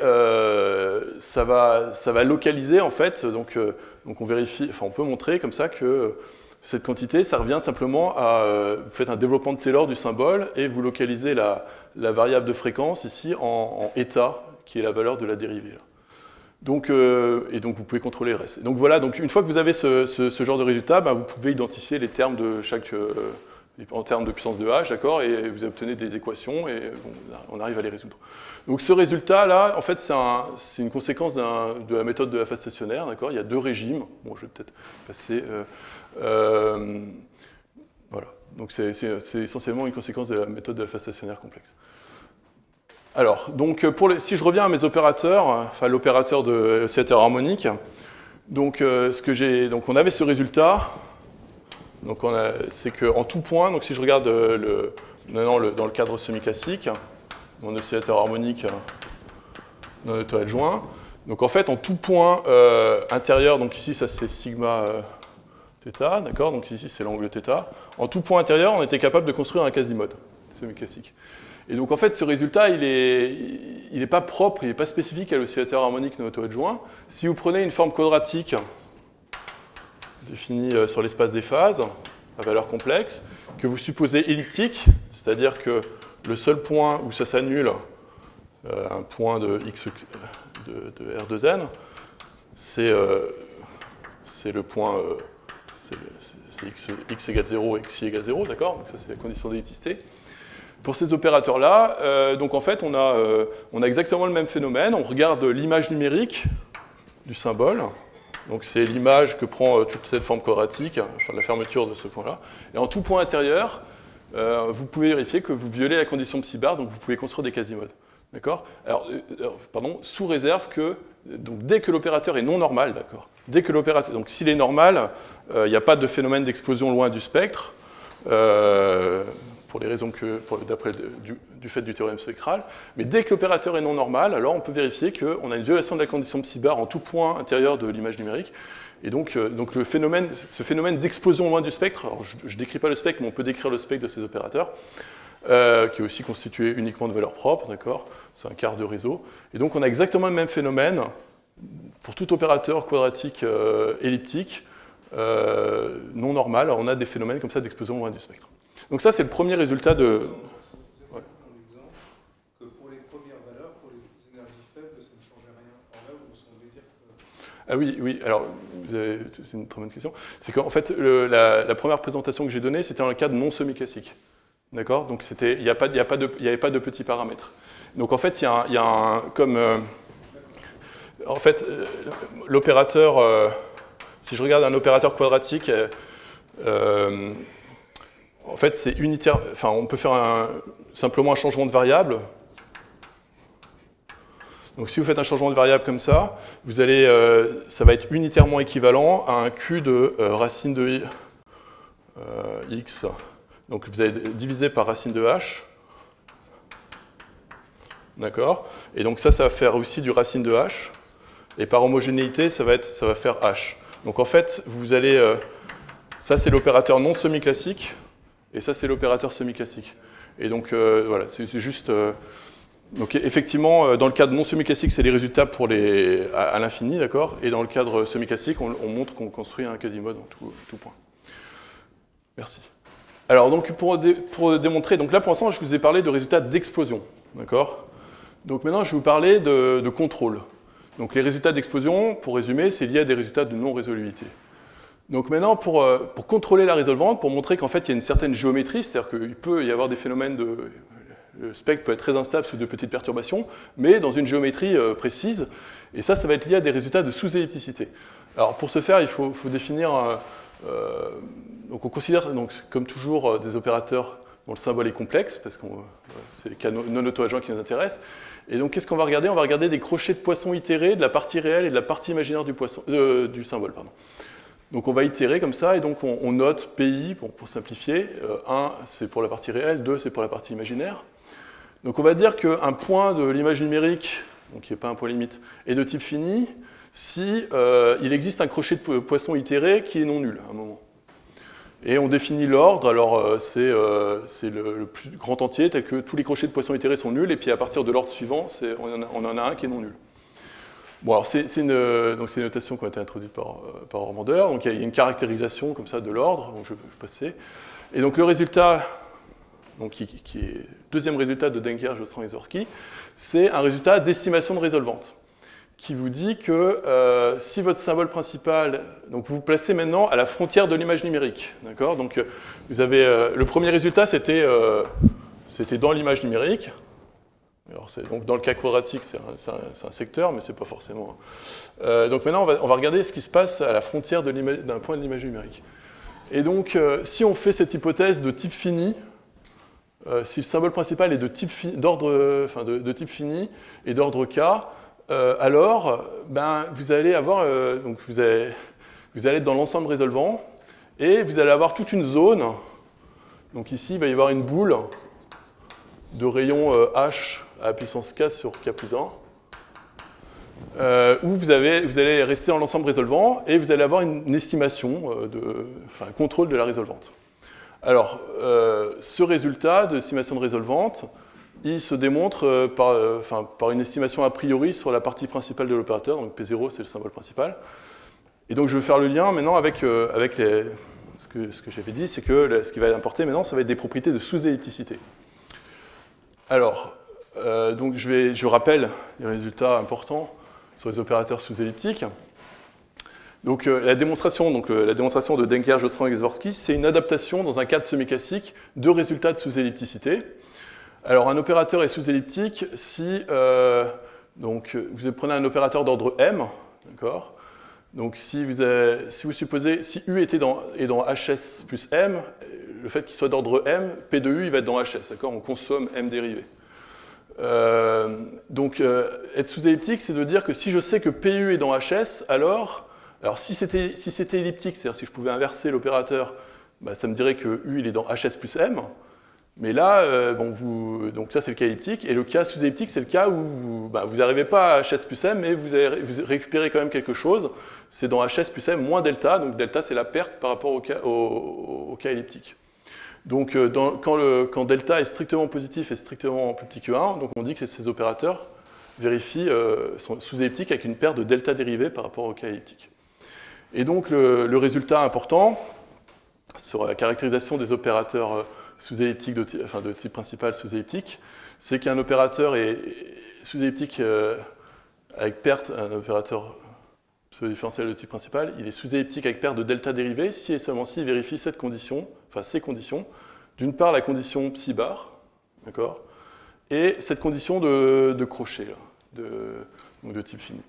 ça va localiser en fait, donc on vérifie, enfin on peut montrer comme ça que cette quantité, ça revient simplement à, vous faites un développement de Taylor du symbole et vous localisez la variable de fréquence ici en eta, qui est la valeur de la dérivée. Là. Donc, et donc vous pouvez contrôler le reste. Donc voilà, donc une fois que vous avez ce genre de résultat, ben, vous pouvez identifier les termes de chaque, en termes de puissance de h, d'accord, et vous obtenez des équations et bon, on arrive à les résoudre. Donc ce résultat-là, en fait, c'est une conséquence de la méthode de la phase stationnaire, d'accord. Il y a deux régimes. Bon, je vais peut-être passer. Voilà. Donc c'est essentiellement une conséquence de la méthode de la phase stationnaire complexe. Alors, donc si je reviens à mes opérateurs, enfin l'opérateur de l'oscillateur harmonique, donc donc on avait ce résultat. Donc c'est qu'en tout point, donc si je regarde dans le cadre semi-classique, mon oscillateur harmonique non auto-adjoint, Donc en fait, en tout point intérieur, donc ici ça c'est sigma θ, d'accord, donc ici c'est l'angle θ, en tout point intérieur, on était capable de construire un quasimode semi-classique. Et donc en fait, ce résultat, il est pas propre, il n'est pas spécifique à l'oscillateur harmonique non auto-adjoint. Si vous prenez une forme quadratique définie sur l'espace des phases, à valeur complexe, que vous supposez elliptique, c'est-à-dire que le seul point où ça s'annule, un point de x de R de n, c'est le point, c'est x égale 0 et xi égale 0, d'accord? Donc ça c'est la condition d'ellipticité. Pour ces opérateurs-là, donc en fait, on a exactement le même phénomène. On regarde l'image numérique du symbole. Donc c'est l'image que prend toute cette forme quadratique, enfin la fermeture de ce point-là. Et en tout point intérieur, vous pouvez vérifier que vous violez la condition psi-bar, donc vous pouvez construire des quasimodes. D'accord? Alors, pardon, sous réserve que, donc dès que l'opérateur est non normal, d'accord? Dès que l'opérateur, donc s'il est normal, il n'y a pas de phénomène d'explosion loin du spectre. Pour les raisons que, d'après du fait du théorème spectral. Mais dès que l'opérateur est non normal, alors on peut vérifier qu'on a une violation de la condition psi-bar en tout point intérieur de l'image numérique. Et donc ce phénomène d'explosion loin du spectre, alors je ne décris pas le spectre, mais on peut décrire le spectre de ces opérateurs, qui est aussi constitué uniquement de valeurs propres, d'accord? C'est un quart de réseau. Et donc on a exactement le même phénomène pour tout opérateur quadratique elliptique non normal. Alors on a des phénomènes comme ça d'explosion loin du spectre. Donc ça, c'est le premier résultat de... Vous avez un exemple que pour les premières valeurs, pour les énergies faibles, ça ne changeait rien. En là, vous semblez dire que... Ah oui, alors, c'est une très bonne question. C'est qu'en fait, la première présentation que j'ai donnée, c'était dans le cadre non semi-classique. D'accord? Donc il n'y avait pas de petits paramètres. Donc en fait, il y a un... en fait, l'opérateur... si je regarde un opérateur quadratique... en fait, c'est unitaire. Enfin, on peut faire simplement un changement de variable. Donc, si vous faites un changement de variable comme ça, vous allez, ça va être unitairement équivalent à un Q de racine de x. Donc, vous allez diviser par racine de h. D'accord? Et donc, ça va faire aussi du racine de h. Et par homogénéité, ça va faire h. Donc, en fait, vous allez. Ça, c'est l'opérateur non semi-classique. Et ça, c'est l'opérateur semi-classique. Et donc, voilà, c'est juste... donc, effectivement, dans le cadre non semi-classique, c'est les résultats pour à l'infini, d'accord? Et dans le cadre semi-classique, on montre qu'on construit un quasimode en tout point. Merci. Alors, donc, pour démontrer... Donc là, pour l'instant, je vous ai parlé de résultats d'explosion, d'accord? Donc maintenant, je vais vous parler de contrôle. Donc, les résultats d'explosion, pour résumer, c'est lié à des résultats de non-résolubilité. Donc maintenant, pour contrôler la résolvante, pour montrer qu'en fait il y a une certaine géométrie, c'est-à-dire qu'il peut y avoir des phénomènes le spectre peut être très instable sous de petites perturbations, mais dans une géométrie précise, et ça va être lié à des résultats de sous-ellipticité. Alors pour ce faire, il faut définir, donc on considère donc, comme toujours des opérateurs dont le symbole est complexe, parce que c'est les cas non auto-adjoints qui nous intéressent. Et donc qu'est-ce qu'on va regarder? On va regarder des crochets de poisson itérés de la partie réelle et de la partie imaginaire du symbole. Pardon. Donc on va itérer comme ça, et donc on note PI, pour simplifier. 1, c'est pour la partie réelle, 2, c'est pour la partie imaginaire. Donc on va dire qu'un point de l'image numérique, donc qui n'est pas un point limite, est de type fini, si il existe un crochet de poisson itéré qui est non nul à un moment. Et on définit l'ordre, alors c'est le plus grand entier, tel que tous les crochets de poisson itérés sont nuls, et puis à partir de l'ordre suivant, on en a un qui est non nul. Bon, alors c'est une notation qui a été introduite par Ormander, donc il y a une caractérisation comme ça de l'ordre, donc je vais passer. Et donc le résultat, donc, qui est deuxième résultat de Denker, Jostran et Zorki, c'est un résultat d'estimation de résolvante, qui vous dit que si votre symbole principal, donc vous vous placez maintenant à la frontière de l'image numérique, d'accord? Donc vous avez, le premier résultat c'était dans l'image numérique. Alors donc dans le cas quadratique, c'est un secteur, mais c'est pas forcément. Donc maintenant, on va regarder ce qui se passe à la frontière d'un point de l'image numérique. Et donc, si on fait cette hypothèse de type fini, si le symbole principal est de type fini et d'ordre K, alors vous allez avoir, donc vous allez être dans l'ensemble résolvant, et vous allez avoir toute une zone. Donc ici, il va y avoir une boule de rayon H à puissance K sur K plus 1. où vous allez rester dans l'ensemble résolvant et vous allez avoir une estimation, un contrôle de la résolvante. Alors, ce résultat de estimation de résolvante, il se démontre par une estimation a priori sur la partie principale de l'opérateur, donc P0 c'est le symbole principal. Et donc je vais faire le lien maintenant avec ce que j'avais dit, c'est que ce qui va importer maintenant, ça va être des propriétés de sous-ellipticité. Alors, donc je rappelle les résultats importants sur les opérateurs sous-elliptiques. Donc la démonstration de Denker, Jostran et Zworsky, c'est une adaptation dans un cadre semi-classique de résultats de sous-ellipticité. Alors un opérateur est sous-elliptique si vous prenez un opérateur d'ordre M, d'accord. Donc si vous supposez, si U est dans HS plus M, le fait qu'il soit d'ordre M, P de U il va être dans HS, d'accord. On consomme M dérivé. Être sous-elliptique, c'est de dire que si je sais que PU est dans HS, alors si c'était elliptique, c'est-à-dire si je pouvais inverser l'opérateur, ça me dirait que U il est dans HS plus M. Mais là, donc ça c'est le cas elliptique, et le cas sous-elliptique c'est le cas où vous n'arrivez pas à HS plus M, mais vous récupérez quand même quelque chose, c'est dans HS plus M moins delta, donc delta c'est la perte par rapport au cas elliptique. Donc quand delta est strictement positif et strictement plus petit que 1, donc on dit que ces opérateurs sont sous-elliptiques avec une perte de delta dérivée par rapport au cas elliptique. Et donc le résultat important sur la caractérisation des opérateurs sous-elliptique de type principal sous-elliptique, c'est qu'un opérateur est sous-elliptique avec perte, un opérateur pseudo-différentiel de type principal, il est sous-elliptique avec perte de delta dérivée si et seulement s'il vérifie ces conditions. D'une part la condition psi bar, d'accord, et cette condition de crochet, là, de type fini.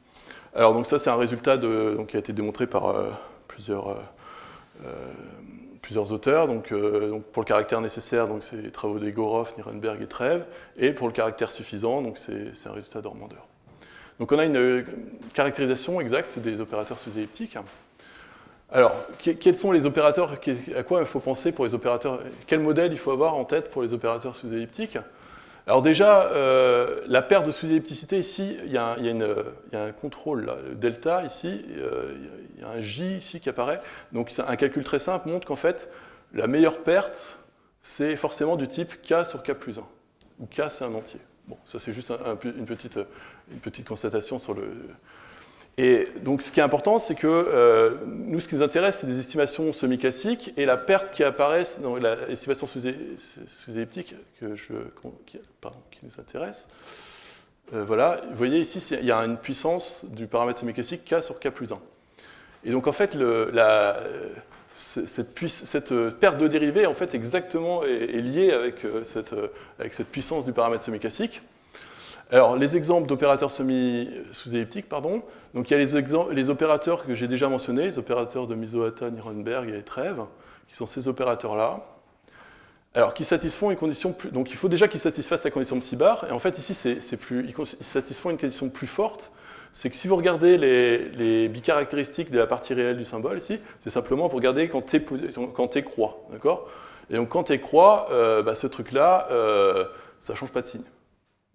Alors donc ça c'est un résultat qui a été démontré par plusieurs auteurs, donc pour le caractère nécessaire, c'est les travaux d'Egorov, Nirenberg et Trèves, et pour le caractère suffisant, c'est un résultat d'Ormander. Donc on a une caractérisation exacte des opérateurs sous-elliptiques. Alors, quels sont les opérateurs, à quoi il faut penser pour les opérateurs, quel modèle il faut avoir en tête pour les opérateurs sous-elliptiques? Alors déjà, la perte de sous-ellipticité ici, il y a un contrôle, là, le delta ici, il y a un J ici qui apparaît. Donc un calcul très simple montre qu'en fait, la meilleure perte, c'est forcément du type K sur K plus 1, où K c'est un entier. Bon, ça c'est juste une petite constatation sur le... Et donc ce qui est important, c'est que nous, ce qui nous intéresse, c'est des estimations semi-classiques, et la perte qui apparaît dans l'estimation sous-elliptique qui nous intéresse, voilà, vous voyez ici, il y a une puissance du paramètre semi-classique K sur K plus 1. Et donc en fait, cette perte de dérivée en fait, exactement est liée avec cette puissance du paramètre semi-classique. Alors, les exemples d'opérateurs sous-elliptiques, donc il y a les opérateurs que j'ai déjà mentionnés, les opérateurs de Misohata, Nirenberg et Trèves, qui sont ces opérateurs-là, alors qui satisfont une condition plus... Donc il faut déjà qu'ils satisfassent la condition psi bar, et en fait ici, ils satisfont une condition plus forte, c'est que si vous regardez les bicaractéristiques de la partie réelle du symbole ici, c'est simplement vous regardez quand t croît, d'accord? Et donc quand t croît, ce truc-là, ça ne change pas de signe,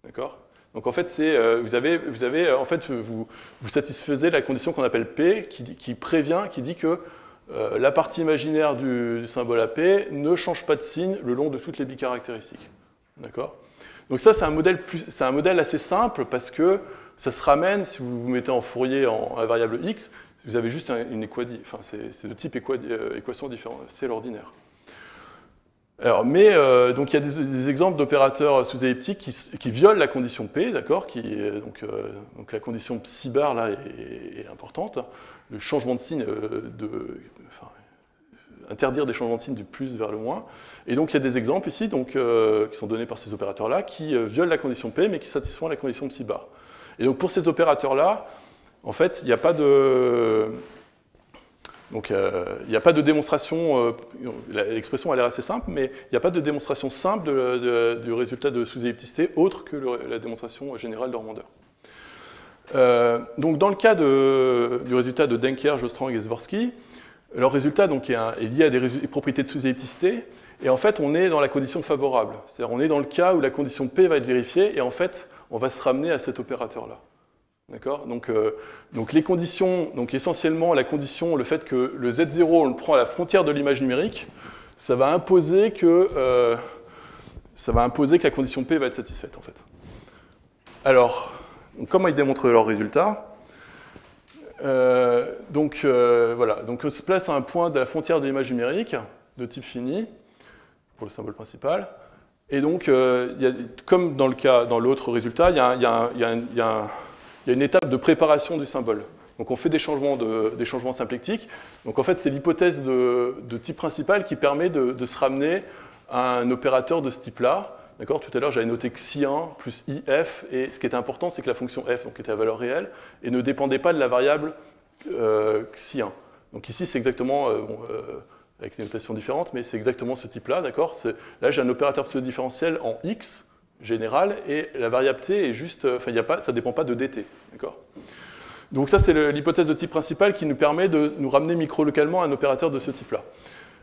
d'accord? Donc en fait, vous satisfaisez la condition qu'on appelle P, qui prévient, qui dit que la partie imaginaire du symbole AP ne change pas de signe le long de toutes les bicaractéristiques. D'accord? Donc ça, c'est un modèle assez simple parce que ça se ramène, si vous vous mettez en Fourier en la variable x, vous avez juste une équation, c'est de type équation différentielle ordinaire. Alors, donc il y a des exemples d'opérateurs sous-elliptiques qui violent la condition P, d'accord, donc la condition psi bar là est importante. Le changement de signe, interdire des changements de signe du plus vers le moins. Et donc il y a des exemples ici, qui sont donnés par ces opérateurs-là, qui violent la condition P, mais qui satisfont la condition psi bar. Et donc pour ces opérateurs-là, en fait, il n'y a pas de... Donc, il n'y a pas de démonstration, l'expression a l'air assez simple, mais il n'y a pas de démonstration simple du résultat de sous-ellipticité autre que la démonstration générale d'Ormander. Donc, dans le cas du résultat de Denker, Jostran et Zworsky, leur résultat donc, est lié à des propriétés de sous-ellipticité, et en fait, on est dans la condition favorable. C'est-à-dire, on est dans le cas où la condition P va être vérifiée, et en fait, on va se ramener à cet opérateur-là. D'accord, donc les conditions, donc essentiellement la condition, le fait que le Z0 on le prend à la frontière de l'image numérique, ça va imposer que la condition P va être satisfaite en fait. Alors, comment ils démontrent leurs résultats? Voilà, donc on se place à un point de la frontière de l'image numérique de type fini pour le symbole principal. Et donc, comme dans l'autre résultat, il y a une étape de préparation du symbole. Donc on fait des changements symplectiques. Donc en fait, c'est l'hypothèse de type principal qui permet de se ramener à un opérateur de ce type-là. D'accord ? Tout à l'heure, j'avais noté xi1 plus if, et ce qui était important, c'est que la fonction f donc, était à valeur réelle et ne dépendait pas de la variable xi1. Donc ici, c'est exactement, avec des notations différentes, mais c'est exactement ce type-là. D'accord ? Là, j'ai un opérateur pseudo-différentiel en x, général, et la variable t est juste, ça ne dépend pas de dt. D'accord ? Donc ça, c'est l'hypothèse de type principal qui nous permet de nous ramener micro-localement à un opérateur de ce type-là.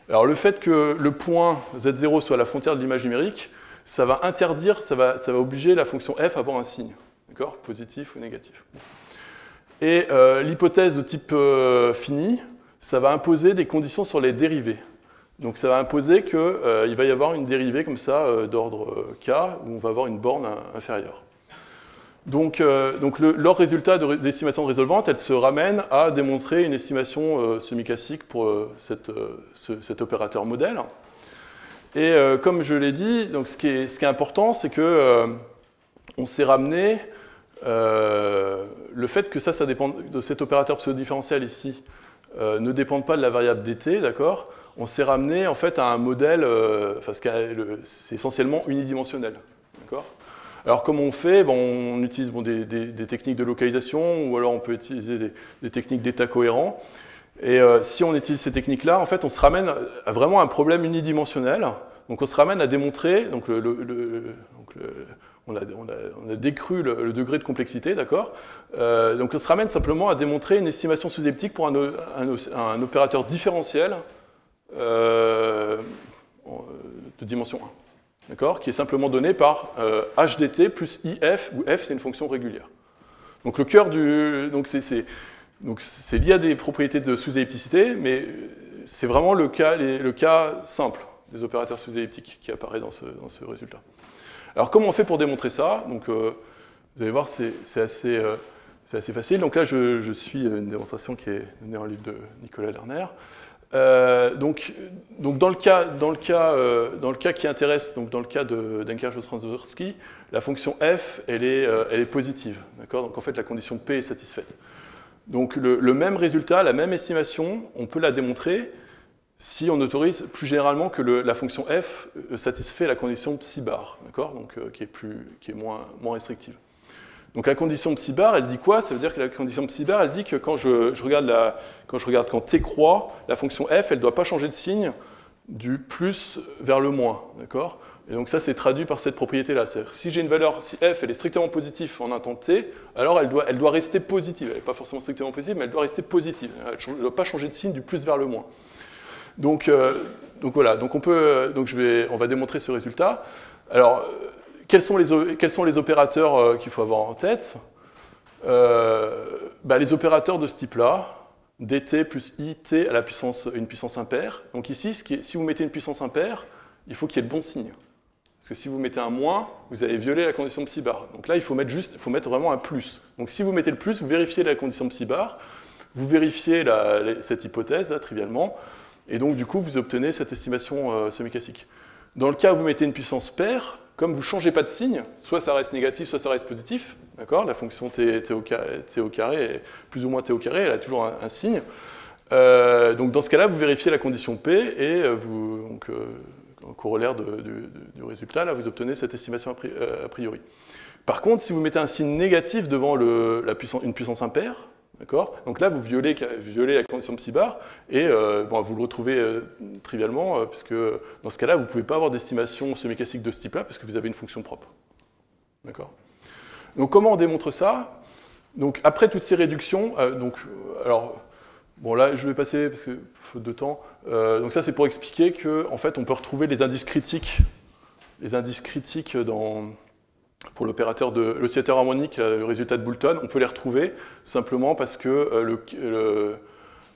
Alors le fait que le point z0 soit à la frontière de l'image numérique, ça va interdire, ça va obliger la fonction f à avoir un signe, d'accord, positif ou négatif. Et l'hypothèse de type fini, ça va imposer des conditions sur les dérivés. Donc ça va imposer qu'il va y avoir une dérivée comme ça d'ordre k, où on va avoir une borne inférieure. Donc leur résultat d'estimation de résolvante, elle se ramène à démontrer une estimation semi-classique pour cet opérateur modèle. Et comme je l'ai dit, donc ce qui est important, c'est que on s'est ramené le fait que ça dépend de cet opérateur pseudo-différentiel ici, ne dépend pas de la variable dt, d'accord ? On s'est ramené en fait à un modèle, c'est essentiellement unidimensionnel, d'accord ? Alors comment on fait ? On utilise des techniques de localisation, ou alors on peut utiliser des techniques d'état cohérent. Et si on utilise ces techniques-là, en fait, on se ramène à vraiment un problème unidimensionnel. Donc on se ramène à démontrer, on a décru le degré de complexité, d'accord ? Donc on se ramène simplement à démontrer une estimation sous-elliptique pour un opérateur différentiel de dimension 1. D'accord, qui est simplement donné par HDT plus IF, où F c'est une fonction régulière. Donc le cœur c'est lié à des propriétés de sous-ellipticité, mais c'est vraiment le cas simple des opérateurs sous-elliptiques qui apparaît dans ce résultat. Alors comment on fait pour démontrer ça ? Donc vous allez voir, c'est assez facile. Donc là je suis une démonstration qui est donnée dans le livre de Nicolas Lerner. Donc dans le cas qui intéresse, donc dans le cas d'Enkers-Ostrowski, la fonction f elle est positive, d'accord ? Donc en fait la condition p est satisfaite. Donc le même résultat, la même estimation, on peut la démontrer si on autorise plus généralement que la fonction f satisfait la condition psi bar, d'accord ? Donc qui est moins restrictive. Donc la condition psi bar, elle dit quoi ? Ça veut dire que la condition psi bar, elle dit que quand quand t croît, la fonction f, elle ne doit pas changer de signe du plus vers le moins, d'accord ? Et donc ça, c'est traduit par cette propriété-là. C'est-à-dire si j'ai une valeur, si f, elle est strictement positive en un temps t, alors elle doit rester positive. Elle n'est pas forcément strictement positive, mais elle doit rester positive. Elle ne doit pas changer de signe du plus vers le moins. Donc voilà, donc on va démontrer ce résultat. Alors, quels sont les opérateurs qu'il faut avoir en tête ? Les opérateurs de ce type-là, dt plus it à une puissance impaire. Donc ici, si vous mettez une puissance impaire, il faut qu'il y ait le bon signe. Parce que si vous mettez un moins, vous allez violer la condition psi bar. Donc là, il faut mettre vraiment un plus. Donc si vous mettez le plus, vous vérifiez la condition psi bar, vous vérifiez cette hypothèse, là, trivialement, et donc du coup, vous obtenez cette estimation semi-classique. Dans le cas où vous mettez une puissance paire, comme vous ne changez pas de signe, soit ça reste négatif, soit ça reste positif, d'accord ? La fonction t au carré, plus ou moins t au carré, elle a toujours un signe. Donc dans ce cas-là, vous vérifiez la condition P et en corollaire du résultat, là, vous obtenez cette estimation a priori. Par contre, si vous mettez un signe négatif devant une puissance impaire, d'accord ? Donc là, vous violez la condition psi bar et vous le retrouvez trivialement, puisque dans ce cas-là, vous ne pouvez pas avoir d'estimation semi-classique de ce type-là, parce que vous avez une fonction propre. D'accord ? Donc comment on démontre ça ? Donc après toutes ces réductions, là je vais passer, parce que faute de temps, donc ça c'est pour expliquer qu'en fait on peut retrouver les indices critiques dans pour l'opérateur de l'oscillateur harmonique, le résultat de Boulton, on peut les retrouver simplement parce que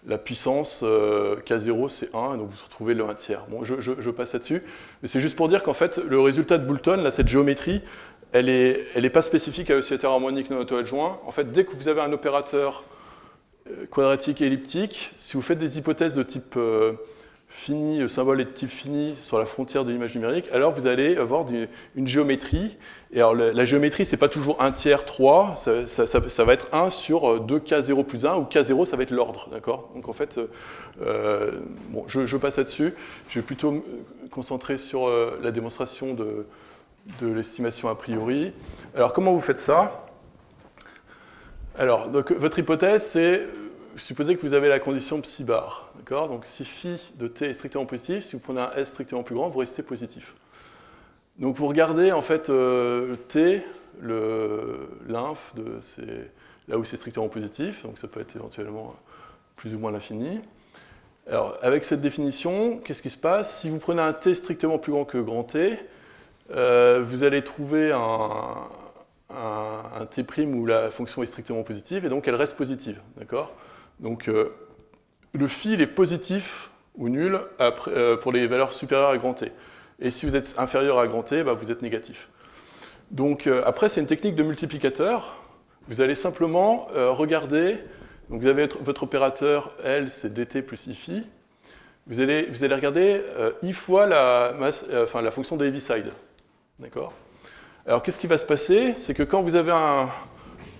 la puissance K0 c'est 1, donc vous retrouvez le 1 tiers. Bon, je passe là-dessus, mais c'est juste pour dire qu'en fait, le résultat de Boulton, là, cette géométrie, elle est pas spécifique à l'oscillateur harmonique non auto-adjoint. En fait, dès que vous avez un opérateur quadratique et elliptique, si vous faites des hypothèses de type fini, le symbole est de type fini sur la frontière de l'image numérique, alors vous allez avoir une géométrie. Et alors la géométrie, c'est pas toujours 1 tiers 3, ça va être 1 sur 2K0 plus 1, ou K0, ça va être l'ordre, d'accord? Donc en fait, bon, je passe là-dessus. Je vais plutôt me concentrer sur la démonstration de l'estimation a priori. Alors comment vous faites ça? Alors, donc, votre hypothèse, c'est supposer que vous avez la condition psi bar. Donc, si phi de t est strictement positif, si vous prenez un s strictement plus grand, vous restez positif. Donc, vous regardez en fait t, l'inf, c'est là où c'est strictement positif, donc ça peut être éventuellement plus ou moins l'infini. Alors, avec cette définition, qu'est-ce qui se passe? Si vous prenez un t strictement plus grand que grand t, vous allez trouver un t' où la fonction est strictement positive, et donc elle reste positive. D'accord? Donc, le phi est positif ou nul pour les valeurs supérieures à grand t. Et si vous êtes inférieur à grand t, bah, vous êtes négatif. Donc, après, c'est une technique de multiplicateur. Vous allez simplement regarder, donc vous avez votre opérateur L, c'est dt plus i phi. Vous allez regarder i fois la fonction de Heaviside. D'accord? Alors, qu'est-ce qui va se passer? C'est que quand vous avez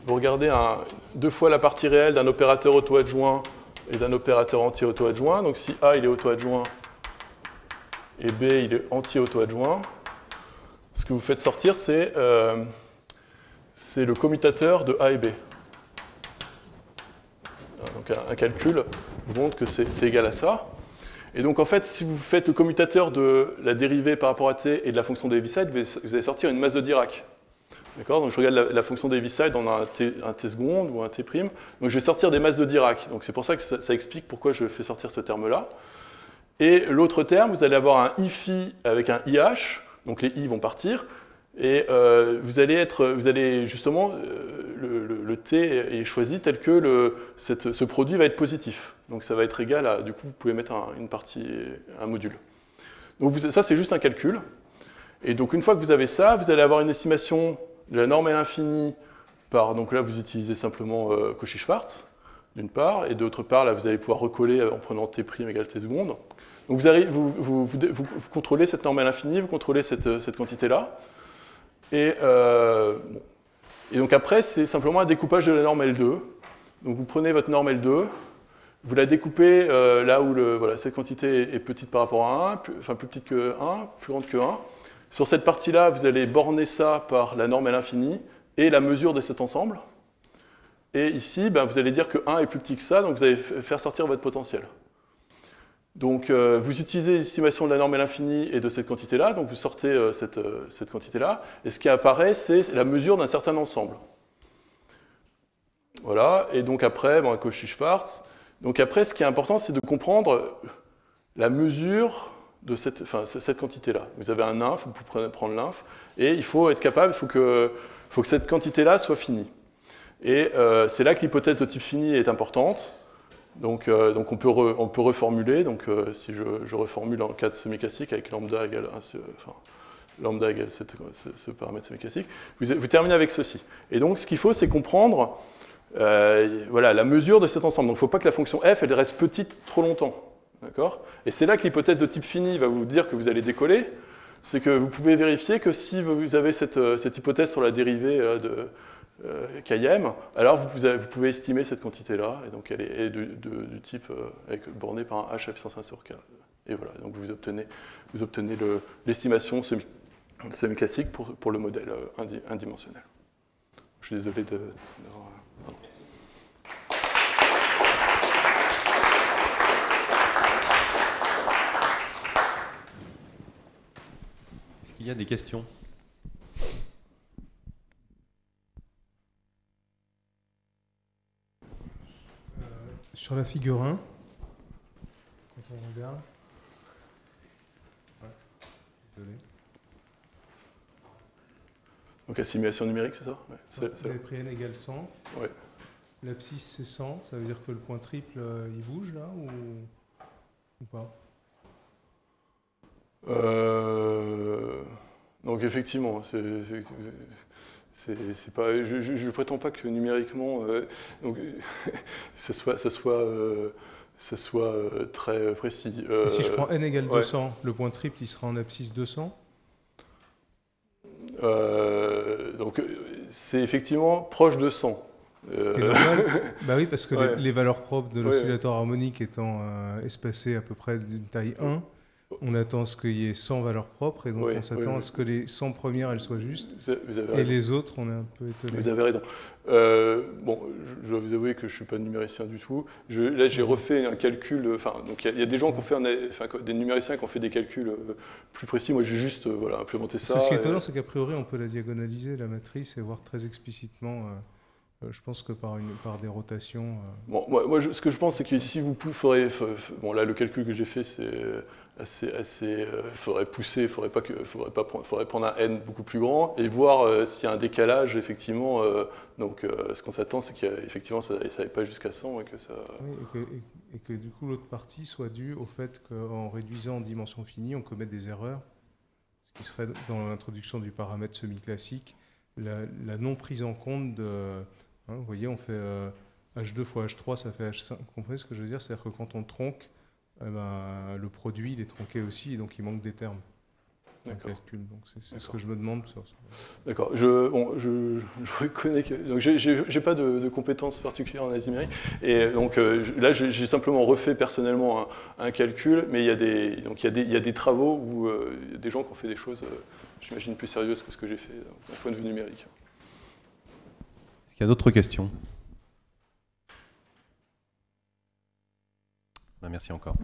vous regardez deux fois la partie réelle d'un opérateur auto-adjoint et d'un opérateur anti-auto-adjoint, donc si A il est auto-adjoint et B il est anti-auto-adjoint, ce que vous faites sortir, c'est le commutateur de A et B. Donc un calcul vous montre que c'est égal à ça. Et donc, en fait, si vous faites le commutateur de la dérivée par rapport à t et de la fonction de Heaviside, vous allez sortir une masse de Dirac. D'accord? Donc, je regarde la fonction de Heaviside en un t seconde ou un t'. Donc, je vais sortir des masses de Dirac. Donc, c'est pour ça que ça explique pourquoi je fais sortir ce terme-là. Et l'autre terme, vous allez avoir un i-phi avec un ih. Donc, les i vont partir. Et vous allez justement, le t est choisi tel que ce produit va être positif. Donc ça va être égal à, du coup, vous pouvez mettre un module. Donc ça, c'est juste un calcul. Et donc une fois que vous avez ça, vous allez avoir une estimation de la norme à l'infini par, donc là vous utilisez simplement Cauchy-Schwarz, d'une part, et d'autre part, là vous allez pouvoir recoller en prenant t' égale t seconde. Donc vous contrôlez cette norme à l'infini, vous contrôlez cette quantité-là. Et donc après, c'est simplement un découpage de la norme L2. Donc vous prenez votre norme L2, vous la découpez là où cette quantité est petite par rapport à 1, plus petite que 1, plus grande que 1. Sur cette partie-là, vous allez borner ça par la norme à l'infini et la mesure de cet ensemble. Et ici, vous allez dire que 1 est plus petit que ça, donc vous allez faire sortir votre potentiel. Donc, vous utilisez l'estimation de la norme à l'infini et de cette quantité-là, donc vous sortez cette quantité-là, et ce qui apparaît, c'est la mesure d'un certain ensemble. Voilà, et donc après, Cauchy-Schwarz. Donc après, ce qui est important, c'est de comprendre la mesure de cette quantité-là. Vous avez un inf, vous pouvez prendre l'inf, et il faut être capable, il faut que cette quantité-là soit finie. Et c'est là que l'hypothèse de type fini est importante. Donc on peut reformuler. Donc si je reformule en cas de semi-classique avec lambda égale 1, lambda égale ce paramètre semi-classique, vous terminez avec ceci. Et donc ce qu'il faut, c'est comprendre la mesure de cet ensemble. Donc il ne faut pas que la fonction f elle reste petite trop longtemps. D'accord? Et c'est là que l'hypothèse de type fini va vous dire que vous allez décoller. C'est que vous pouvez vérifier que si vous avez cette hypothèse sur la dérivée de Km, alors vous pouvez estimer cette quantité-là, et donc elle est du type bornée par un h à puissance 1 sur k. Et voilà, donc vous obtenez l'estimation semi-classique pour le modèle indimensionnel. Je suis désolé de Est-ce qu'il y a des questions ? Sur la figure 1, quand on regarde, Donc assimilation numérique, c'est ça? Ouais, Vous avez pris n égale 100. Ouais. L'abscisse c'est 100, ça veut dire que le point triple il bouge là ou pas? Donc effectivement, c'est pas, je prétends pas que numériquement donc, ça soit très précis. Et si je prends n égale ouais. 200, le point triple il sera en abscisse 200? Donc c'est effectivement proche de 100. Bah oui, parce que ouais. les valeurs propres de l'oscillateur harmonique étant espacées à peu près d'une taille 1, on attend à ce qu'il y ait 100 valeurs propres, et donc on s'attend à ce que les 100 premières elles soient justes, et les autres on est un peu étonné. Vous avez raison. Bon, je dois vous avouer que je ne suis pas numéricien du tout. Là j'ai refait un calcul, donc il y a des gens qui ont fait des numériciens qui ont fait des calculs plus précis. Moi j'ai juste implémenté ça. Ce qui est étonnant, c'est qu'a priori on peut la diagonaliser, la matrice, et voir très explicitement. Je pense que par des rotations. Bon, moi ce que je pense, c'est que si vous faudrait. Bon, là, le calcul que j'ai fait, c'est assez. Faudrait pousser, faudrait prendre un n beaucoup plus grand et voir s'il y a un décalage, effectivement. Donc, ce qu'on s'attend, c'est qu'effectivement, ça n'aille pas jusqu'à 100 et que ça. Oui, et que du coup, l'autre partie soit due au fait qu'en réduisant en dimension finie, on commet des erreurs, ce qui serait dans l'introduction du paramètre semi-classique, la non prise en compte de. Vous voyez, on fait H2 fois H3, ça fait H5. Vous comprenez ce que je veux dire? C'est-à-dire que quand on tronque, le produit il est tronqué aussi, et donc il manque des termes en calcul. Donc c'est ce que je me demande. D'accord. Je reconnais que donc j'ai pas de compétences particulières en asymétrie, et donc là j'ai simplement refait personnellement un calcul, mais il y a des travaux où il y a des gens qui ont fait des choses, j'imagine, plus sérieuses que ce que j'ai fait d'un point de vue numérique. Est-ce qu'il y a d'autres questions? Merci encore.